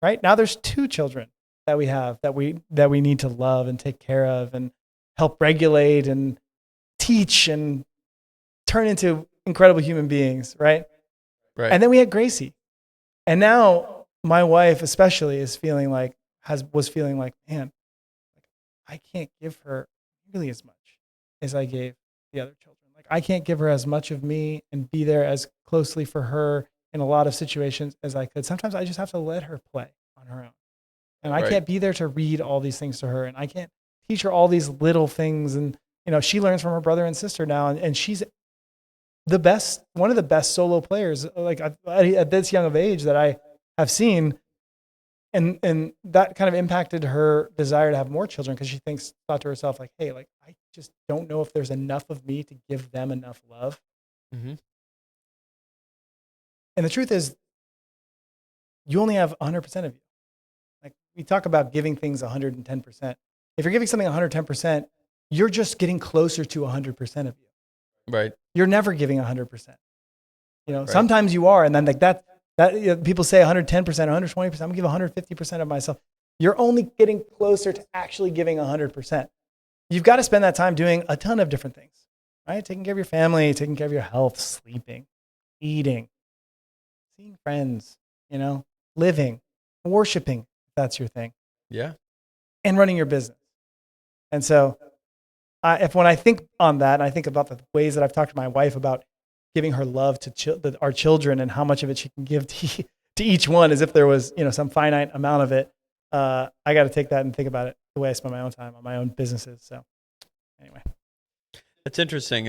Right now, there's 2 children that we have that we need to love and take care of and help regulate and teach and turn into incredible human beings. Right. And then we had Gracie, and now my wife especially was feeling like, man, I can't give her really as much as I gave the other children. Like, I can't give her as much of me and be there as closely for her in a lot of situations as I could. Sometimes I just have to let her play on her own. And I can't be there to read all these things to her. And I can't teach her all these little things. And, she learns from her brother and sister now. And she's one of the best solo players, like at this young of age that I have seen. And that kind of impacted her desire to have more children, because she thought to herself, like, hey, like, I just don't know if there's enough of me to give them enough love. Mm-hmm. And the truth is, you only have 100% of you. Like, we talk about giving things 110%. If you're giving something 110%, you're just getting closer to 100% of you. Right. You're never giving 100%. Sometimes you are, and then like that people say 110%, 120%. I'm gonna give 150% of myself. You're only getting closer to actually giving 100%. You've got to spend that time doing a ton of different things, right? Taking care of your family, taking care of your health, sleeping, eating, seeing friends, living, worshiping, if that's your thing. Yeah. And running your business. And so when I think on that, and I think about the ways that I've talked to my wife about giving her love to our children and how much of it she can give to each one, as if there was, some finite amount of it. I got to take that and think about it the way I spend my own time on my own businesses. So anyway. It's interesting.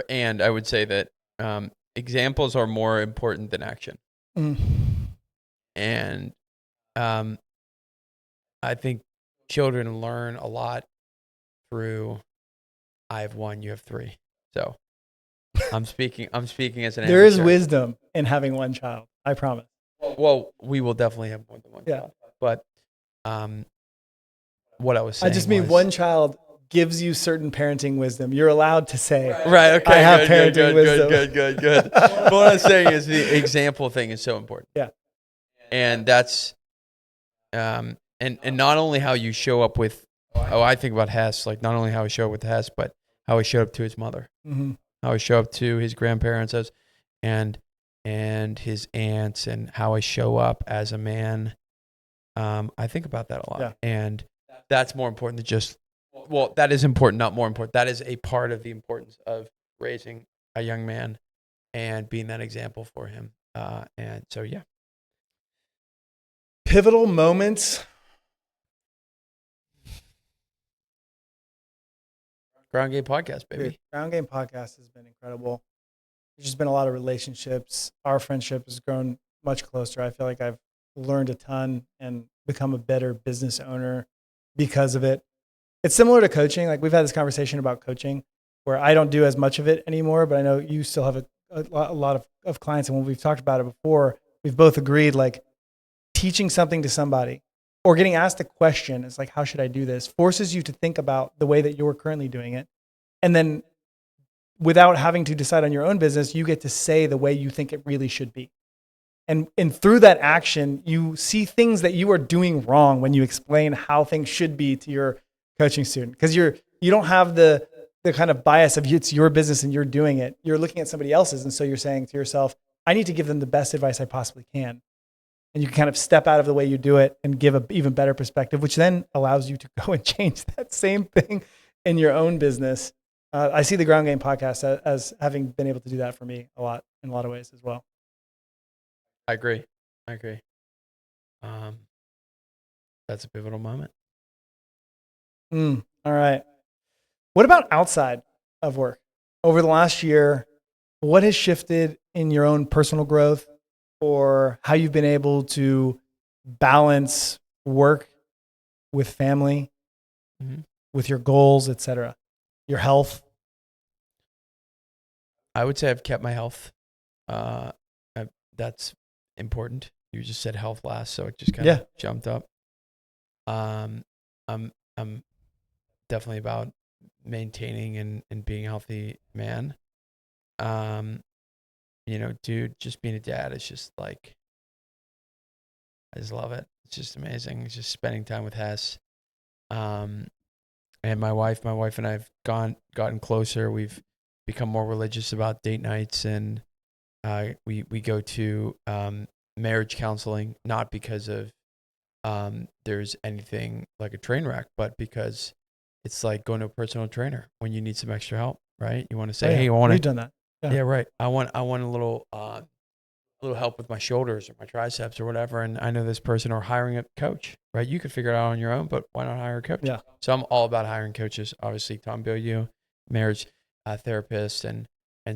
And I would say that examples are more important than action. Mm. And I think children learn a lot through, I have 1, you have 3. So I'm speaking as an There is wisdom in having 1 child, I promise. Well, we will definitely have more than 1 child. But what I was saying, I just mean 1 child gives you certain parenting wisdom. You're allowed to say, right, okay, I have parenting wisdom. Good. But what I'm saying is the example thing is so important. Yeah. And that's, and not only how you show up with, I think about Hess, like not only how he showed up with Hess, but how he showed up to his mother, how he showed up to his grandparents and his aunts, and how I show up as a man. I think about that a lot. Yeah. And that's more important than just, that is important, not more important. That is a part of the importance of raising a young man and being that example for him. And so, yeah. Pivotal moments. Ground Game Podcast, baby. Dude, Ground Game Podcast has been incredible. There's just been a lot of relationships. Our friendship has grown much closer. I feel like I've learned a ton and become a better business owner because of it. It's similar to coaching. Like, we've had this conversation about coaching where I don't do as much of it anymore, but I know you still have a lot of clients. And when we've talked about it before, we've both agreed, like, teaching something to somebody or getting asked a question is like, how should I do this? Forces you to think about the way that you're currently doing it. And then without having to decide on your own business, you get to say the way you think it really should be. And through that action, you see things that you are doing wrong when you explain how things should be to your coaching student. Because you don't have the kind of bias of it's your business and you're doing it. You're looking at somebody else's. And so you're saying to yourself, I need to give them the best advice I possibly can. And you can kind of step out of the way you do it and give an even better perspective, which then allows you to go and change that same thing in your own business. I see the Ground Game Podcast as having been able to do that for me in a lot of ways as well. I agree. I agree. That's a pivotal moment. All right. What about outside of work? Over the last year, what has shifted in your own personal growth or how you've been able to balance work with family, with your goals, etc., your health? I would say I've kept my health. That's important. You just said health last, so it just kind of jumped up. I'm definitely about maintaining and being a healthy man. Dude, just being a dad is just like, I just love it. It's just amazing. It's just spending time with Hess. And my wife and I have gotten closer. We've become more religious about date nights, and we go to marriage counseling, not because of there's anything like a train wreck, but because it's like going to a personal trainer when you need some extra help, right? You want to say, hey, I want to. We've done that. Yeah, right. I want a little help with my shoulders or my triceps or whatever, and I know this person, or hiring a coach, right? You could figure it out on your own, but why not hire a coach? Yeah. So I'm all about hiring coaches. Obviously, Tom Bilyeu, marriage therapist, and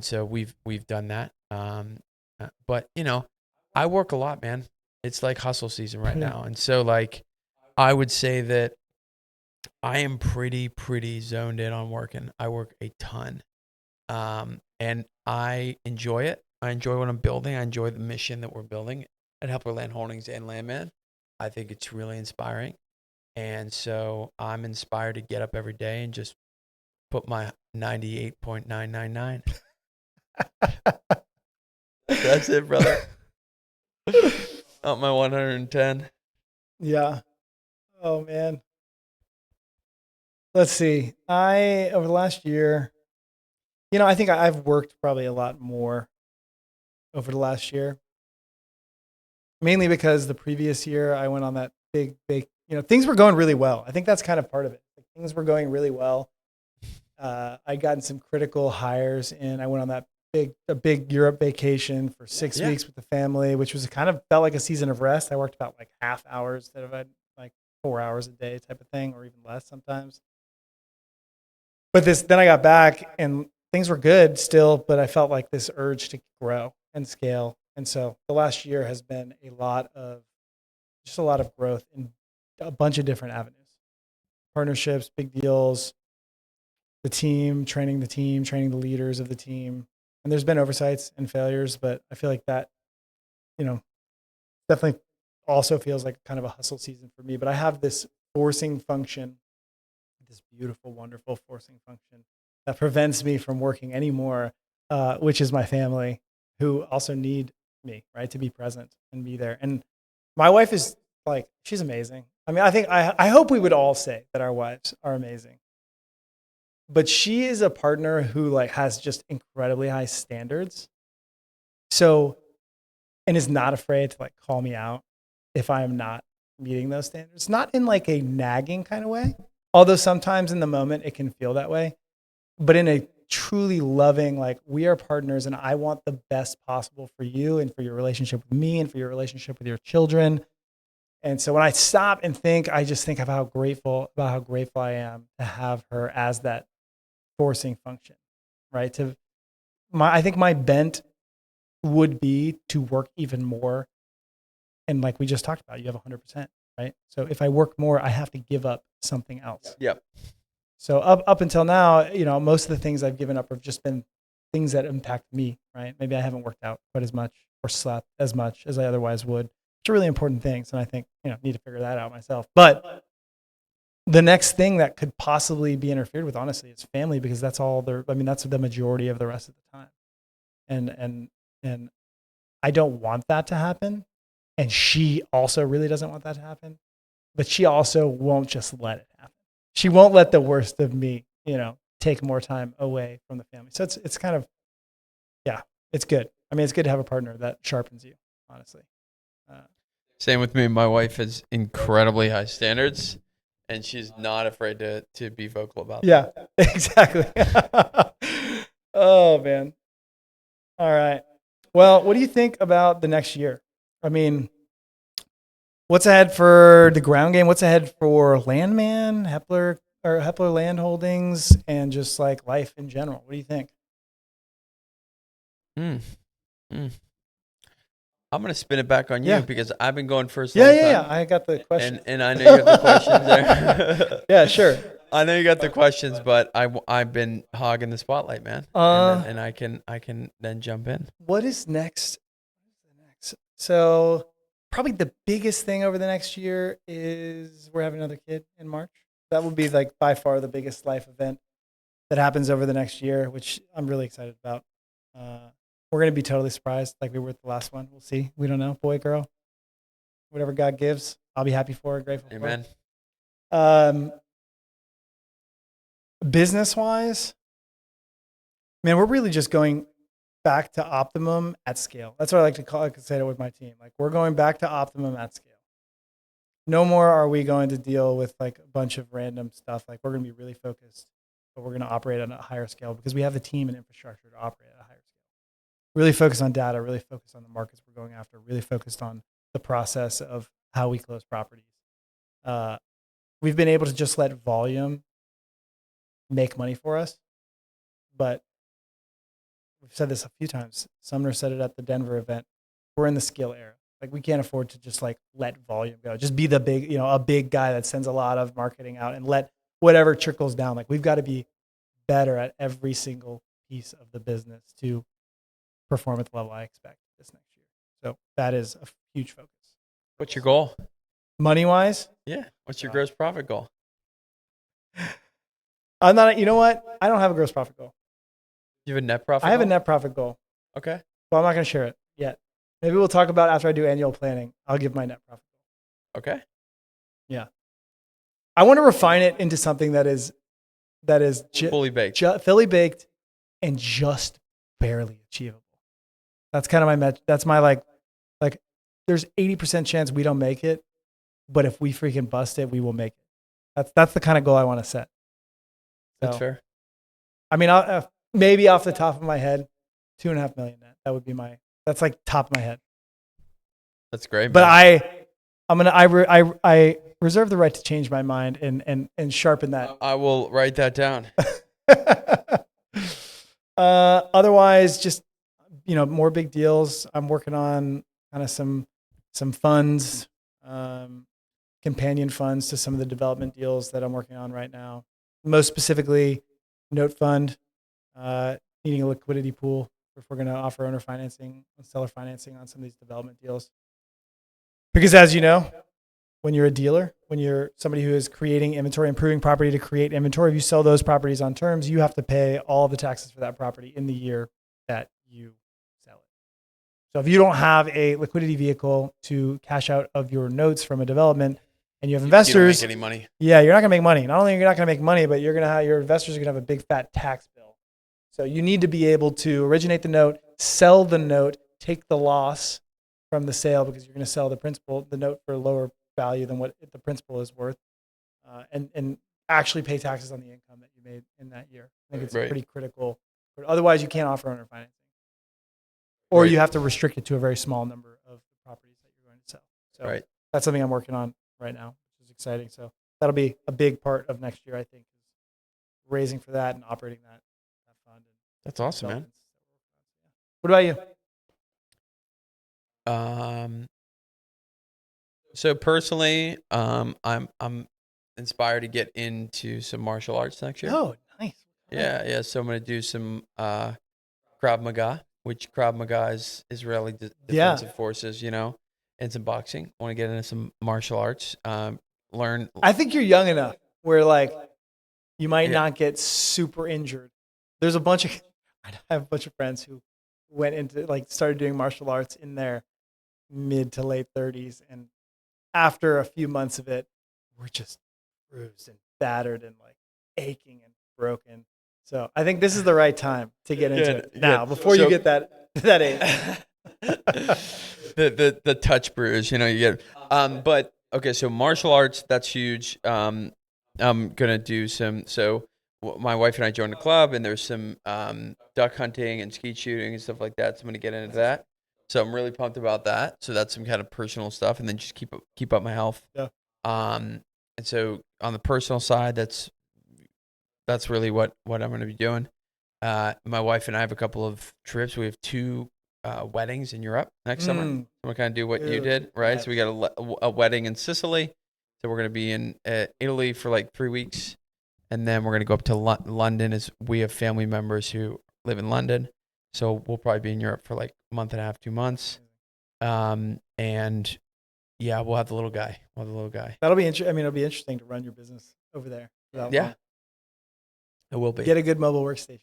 so we've done that. But I work a lot, man. It's like hustle season right now, and so like I would say that I am pretty zoned in on working. I work a ton, and I enjoy it. I enjoy what I'm building. I enjoy the mission that we're building at Hepler Land Holdings and Landman. I think it's really inspiring. And so I'm inspired to get up every day and just put my 98.999. That's it, brother. Not my 110. Yeah. Oh, man. Let's see. Over the last year, I think I've worked probably a lot more over the last year, mainly because the previous year I went on that big, things were going really well. I think that's kind of part of it. Like, things were going really well. I'd gotten some critical hires and I went on that big Europe vacation for 6 weeks with the family, which was felt like a season of rest. I worked about like half hours instead of like 4 hours a day type of thing, or even less sometimes. But then I got back and things were good still, but I felt like this urge to grow and scale. And so the last year has been a lot of growth in a bunch of different avenues, partnerships, big deals, training the leaders of the team. And there's been oversights and failures, but I feel like that, definitely also feels like kind of a hustle season for me. But I have this forcing function, this beautiful, wonderful forcing function that prevents me from working anymore, which is my family, who also need me, right, to be present and be there. And my wife is like, she's amazing. I mean, I hope we would all say that our wives are amazing. But she is a partner who has just incredibly high standards. So, and is not afraid to call me out if I am not meeting those standards. Not in a nagging kind of way, although sometimes in the moment it can feel that way, but in a truly loving, we are partners and I want the best possible for you and for your relationship with me and for your relationship with your children. And so when I stop and think, I just think of how grateful I am to have her as that forcing function, right? I think my bent would be to work even more. And like we just talked about, you have 100%, right? So if I work more, I have to give up something else. Yep. So up until now, most of the things I've given up have just been things that impact me, right? Maybe I haven't worked out quite as much or slept as much as I otherwise would, which are really important things. And I think, need to figure that out myself. But the next thing that could possibly be interfered with, honestly, is family, because that's that's the majority of the rest of the time. And I don't want that to happen. And she also really doesn't want that to happen, but she also won't just let it happen. She won't let the worst of me, take more time away from the family. So it's kind of, it's good. I mean, it's good to have a partner that sharpens you, honestly. Same with me. My wife has incredibly high standards, and she's not afraid to be vocal about that. Yeah, exactly. Oh, man. All right. Well, what do you think about the next year? I mean, What's ahead for the ground game? What's ahead for Landman, Hepler Land Holdings, and just like life in general? What do you think? Mm. Mm. I'm gonna spin it back on you Yeah. because I've been going first the Yeah, whole yeah, time. yeah. I got the question. And I know you got the questions there. Yeah, sure. I know you got the questions, but I've been hogging the spotlight, man. And I can then jump in. What is next? So probably the biggest thing over the next year is we're having another kid in March. That will be like by far the biggest life event that happens over the next year, which I'm really excited about. We're going to be totally surprised like we were with the last one. We'll see. We don't know. Boy, girl, whatever God gives, I'll be happy for it, grateful Amen. for it. Business wise, man, we're really just going back to optimum at scale. That's what I like to call it. I could say it with my team. Like we're going back to optimum at scale. No more are we going to deal with like a bunch of random stuff. Like we're going to be really focused, but we're going to operate on a higher scale because we have the team and infrastructure to operate at a higher scale. Really focused on data, really focused on the markets we're going after, really focused on the process of how we close properties. We've been able to just let volume make money for us, but we've said this a few times. Sumner said it at the Denver event. We're in the skill era. Like we can't afford to just like let volume go. Just be the big, a big guy that sends a lot of marketing out and let whatever trickles down. Like we've got to be better at every single piece of the business to perform at the level I expect this next year. So that is a huge focus. What's your goal? Money wise? Yeah. What's your gross profit goal? I'm not, you know what? I don't have a gross profit goal. You have a net profit I have goal? a net profit goal. Okay. But I'm not going to share it yet. Maybe we'll talk about it after I do annual planning. I'll give my net profit goal. Okay. Yeah. I want to refine it into something that is fully baked. Fully baked and just barely achievable. That's kind of that's my like there's 80% chance we don't make it, but if we freaking bust it, we will make it. That's the kind of goal I want to set. That's fair. I mean, maybe off the top of my head, 2.5 million net. That would be that's like top of my head. That's great. But I reserve the right to change my mind and sharpen that. I will write that down. Otherwise, just more big deals. I'm working on kind of some funds, companion funds to some of the development deals that I'm working on right now. Most specifically, note fund, needing a liquidity pool if we're going to offer owner financing and seller financing on some of these development deals. Because as you know, when you're a dealer, when you're somebody who is creating inventory, improving property to create inventory, if you sell those properties on terms, you have to pay all the taxes for that property in the year that you sell it. So if you don't have a liquidity vehicle to cash out of your notes from a development and you have investors, you don't make any money. Yeah, you're not going to make money. Not only are you not going to make money, but your investors are going to have a big fat tax bill. So you need to be able to originate the note, sell the note, take the loss from the sale because you're going to sell the note for a lower value than what the principal is worth, and actually pay taxes on the income that you made in that year. I think it's pretty critical. Otherwise, you can't offer owner financing, or you have to restrict it to a very small number of properties that you're going to sell. So that's something I'm working on right now, which is exciting. So that'll be a big part of next year, I think, is raising for that and operating that fund. That's awesome, man. What about you? So personally, I'm inspired to get into some martial arts next year. Oh, nice. Yeah. So I'm gonna do some Krav Maga, which Krav Maga is Israeli defensive forces, and some boxing. I want to get into some martial arts. Learn. I think you're young enough where like you might not get super injured. I have a bunch of friends who went into started doing martial arts in their mid to late 30s, and after a few months of it, we're just bruised and battered and aching and broken. So I think this is the right time to get into it now before you get that age. the touch bruise, you get. But okay, so martial arts, that's huge. I'm gonna do some. So my wife and I joined a club, and there's some duck hunting and skeet shooting and stuff like that. So I'm gonna get into that. So I'm really pumped about that. So that's some kind of personal stuff, and then just keep up my health. Yeah. And so on the personal side, that's really what I'm going to be doing. My wife and I have a couple of trips. We have 2 weddings in Europe next summer. So we're kind of do what you did, right? Yes. So we got a wedding in Sicily. So we're going to be in Italy for like 3 weeks. And then we're going to go up to London, as we have family members who live in London. So we'll probably be in Europe for like a month and a half, 2 months. And yeah, we'll have the little guy. That'll be interesting. I mean, it'll be interesting to run your business over there. Yeah, it will be. Get a good mobile workstation.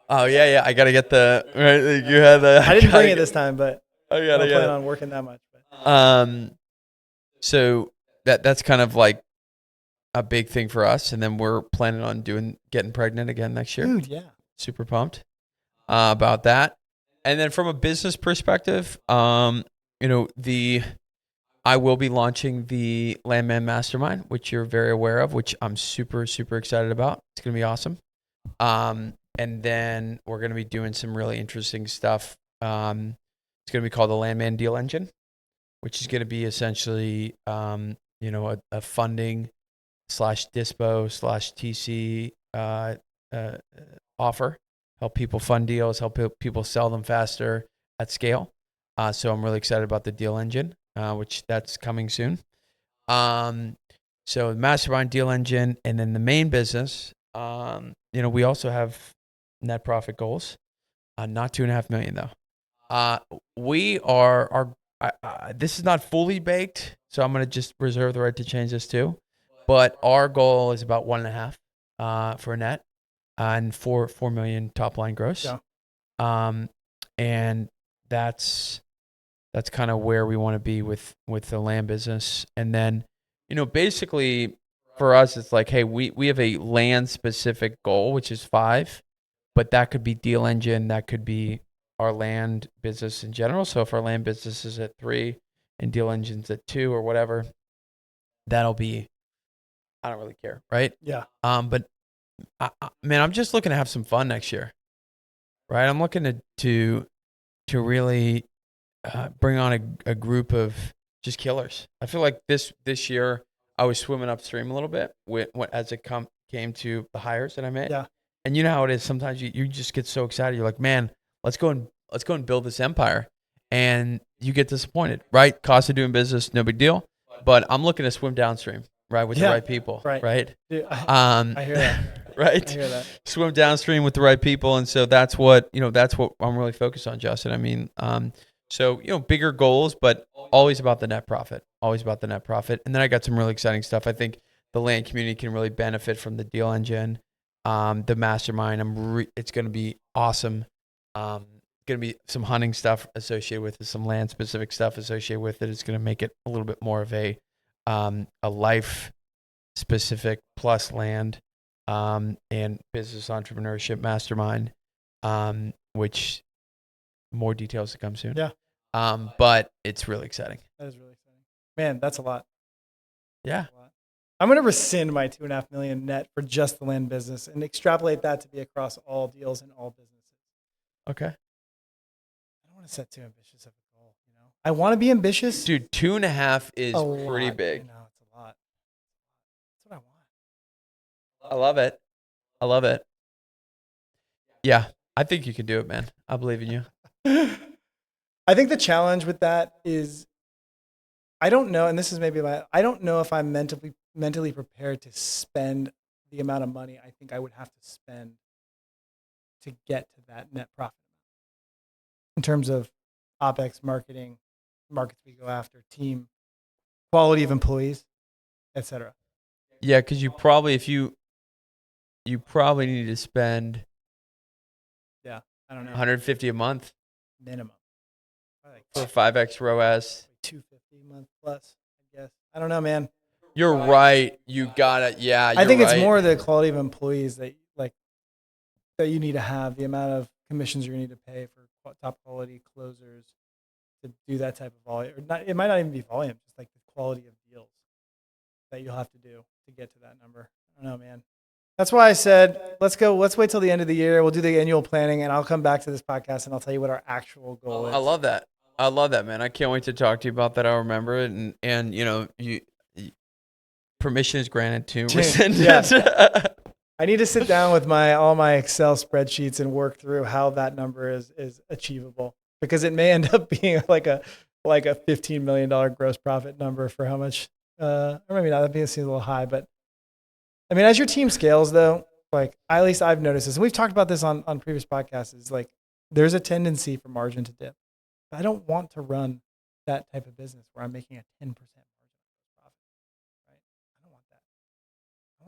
Oh yeah. I gotta get the right. You had the. I didn't bring it this time, but I don't plan on working that much. But. So that's kind of like a big thing for us, and then we're planning on getting pregnant again next year. Dude, yeah. Super pumped about that. And then from a business perspective, I will be launching the Landman mastermind, which you're very aware of, which I'm super, super excited about. It's going to be awesome. And then we're going to be doing some really interesting stuff. It's going to be called the Landman Deal Engine, which is going to be essentially, a funding / dispo / TC offer. Help people fund deals, help people sell them faster at scale. So I'm really excited about the Deal Engine, which that's coming soon. So the Mastermind, Deal Engine, and then the main business, we also have net profit goals. Not $2.5 million though. We are this is not fully baked, so I'm going to just reserve the right to change this too. But our goal is about 1.5 for a net and 4 million top line gross. Yeah. And that's kind of where we want to be with the land business. And then, basically for us, it's like, hey, we have a land specific goal, which is 5, but that could be Deal Engine, that could be our land business in general. So if our land business is at 3 and Deal Engine's at 2 or whatever, that'll be, I don't really care, right? Yeah. But man, I'm just looking to have some fun next year, right? I'm looking to really bring on a group of just killers. I feel like this year I was swimming upstream a little bit as it came to the hires that I made. Yeah. And you know how it is. Sometimes you just get so excited. You're like, man, let's go and build this empire. And you get disappointed, right? Cost of doing business, no big deal. But I'm looking to swim downstream, right, with the right people, right? Dude, I hear that. Right? I hear that. Swim downstream with the right people. And so that's what I'm really focused on, Justin. I mean, so, bigger goals, but always about the net profit, And then I got some really exciting stuff. I think the land community can really benefit from the Deal Engine, the mastermind. It's going to be awesome. Going to be some hunting stuff associated with it, some land specific stuff associated with it. It's going to make it a little bit more of a life specific plus land, and business entrepreneurship mastermind, which more details to come soon. Yeah. But it's really exciting. That is really exciting. Man, that's a lot. Yeah. I'm going to rescind my $2.5 million net for just the land business and extrapolate that to be across all deals and all businesses. Okay. I don't want to set too ambitious of a goal. I want to be ambitious. Dude, 2.5 is pretty big. No, it's a lot. That's what I want. I love it. Yeah. I think you can do it, man. I believe in you. I think the challenge with that is, I don't know, and this is maybe I don't know if I'm mentally prepared to spend the amount of money I think I would have to spend to get to that net profit in terms of OpEx, marketing, markets we go after, team, quality of employees, etc. Yeah, because you probably need to spend I don't know, 150 a month minimum. For 5x ROAS. 250 a month plus, I guess. I don't know, man. You're right. You got it. Yeah, I think it's more the quality of employees that you need to have, the amount of commissions you're going to need to pay for top quality closers to do that type of volume. Or not, it might not even be volume, just like the quality of deals that you'll have to do to get to that number. I don't know, man. That's why I said, let's wait till the end of the year. We'll do the annual planning and I'll come back to this podcast and I'll tell you what our actual goal is. I love that, man. I can't wait to talk to you about that. I'll remember it. And you permission is granted to rescind it. Yeah. I need to sit down with all my Excel spreadsheets and work through how that number is achievable, because it may end up being like a $15 million gross profit number for how much, or maybe not. That seems a little high, but I mean, as your team scales though, like at least I've noticed this, and we've talked about this on previous podcasts, is like there's a tendency for margin to dip. I don't want to run that type of business where I'm making a 10%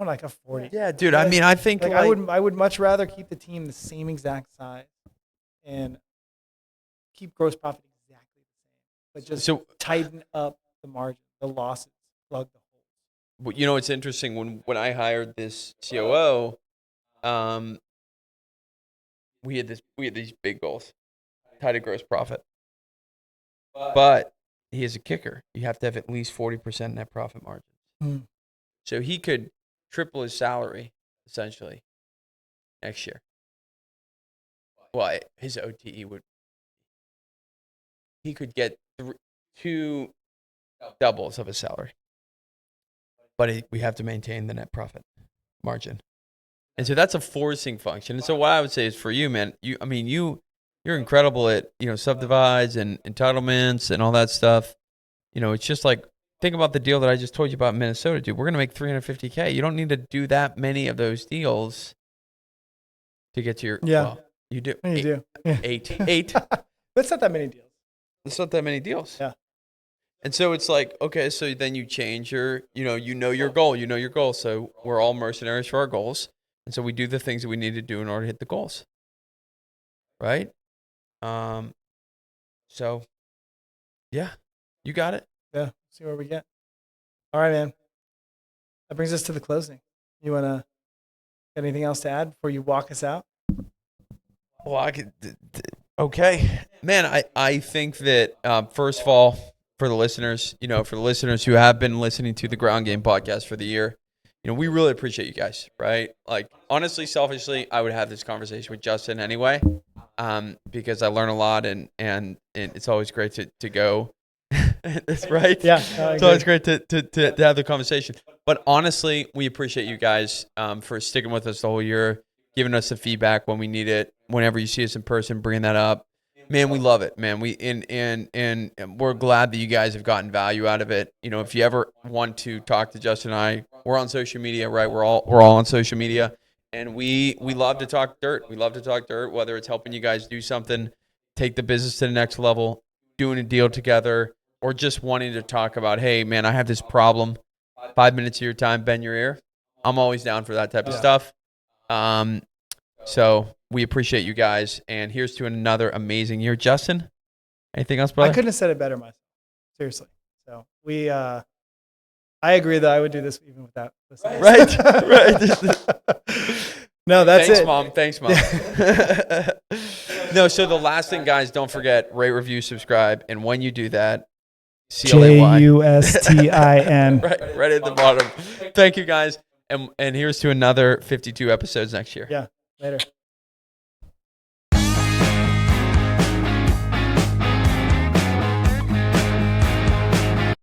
like a 40. Yeah, dude. I mean, I think I would much rather keep the team the same exact size and keep gross profit exactly the same, but just tighten up the margin, the losses, plug the holes. Well, you know, it's interesting when I hired this COO, we had these big goals, tied to gross profit, but he is a kicker. You have to have at least 40% net profit margin. So he could triple his salary, essentially, next year. Well, his OTE he could get 2 doubles of his salary. But we have to maintain the net profit margin. And so that's a forcing function. And so what I would say is for you, man, you're incredible at, subdivides and entitlements and all that stuff. It's just like, think about the deal that I just told you about in Minnesota, dude. We're going to make $350K. You don't need to do that many of those deals to get to your, well, you do. You do. Eight. That's not that many deals. It's not that many deals. Yeah. And so it's like, okay, so then you change your, your goal. So we're all mercenaries for our goals. And so we do the things that we need to do in order to hit the goals. Right? So, yeah, you got it. Yeah, see where we get. All right, man. That brings us to the closing. You want to got anything else to add before you walk us out? Well, I could. Okay, man. I think that first of all, for the listeners, who have been listening to the Ground Game podcast for the year, we really appreciate you guys, right? Like, honestly, selfishly, I would have this conversation with Justin anyway, because I learn a lot, and it's always great to go. That's right. Yeah, it's always great to have the conversation. But honestly, we appreciate you guys for sticking with us the whole year, giving us the feedback when we need it. Whenever you see us in person, bringing that up, man, we love it, man. And we're glad that you guys have gotten value out of it. If you ever want to talk to Justin and I, we're on social media, right? We're all on social media, and we love to talk dirt. We love to talk dirt, whether it's helping you guys do something, take the business to the next level, doing a deal together, or just wanting to talk about, hey, man, I have this problem. 5 minutes of your time, bend your ear. I'm always down for that type of stuff. So we appreciate you guys. And here's to another amazing year. Justin, anything else, brother? I couldn't have said it better myself. Seriously. So I agree that I would do this even without listening. Right. No, that's it. Thanks, Mom. No, so the last thing, guys, don't forget, rate, review, subscribe. And when you do that, JUSTIN. right at the bottom. Thank you, guys. And here's to another 52 episodes next year. Yeah, later.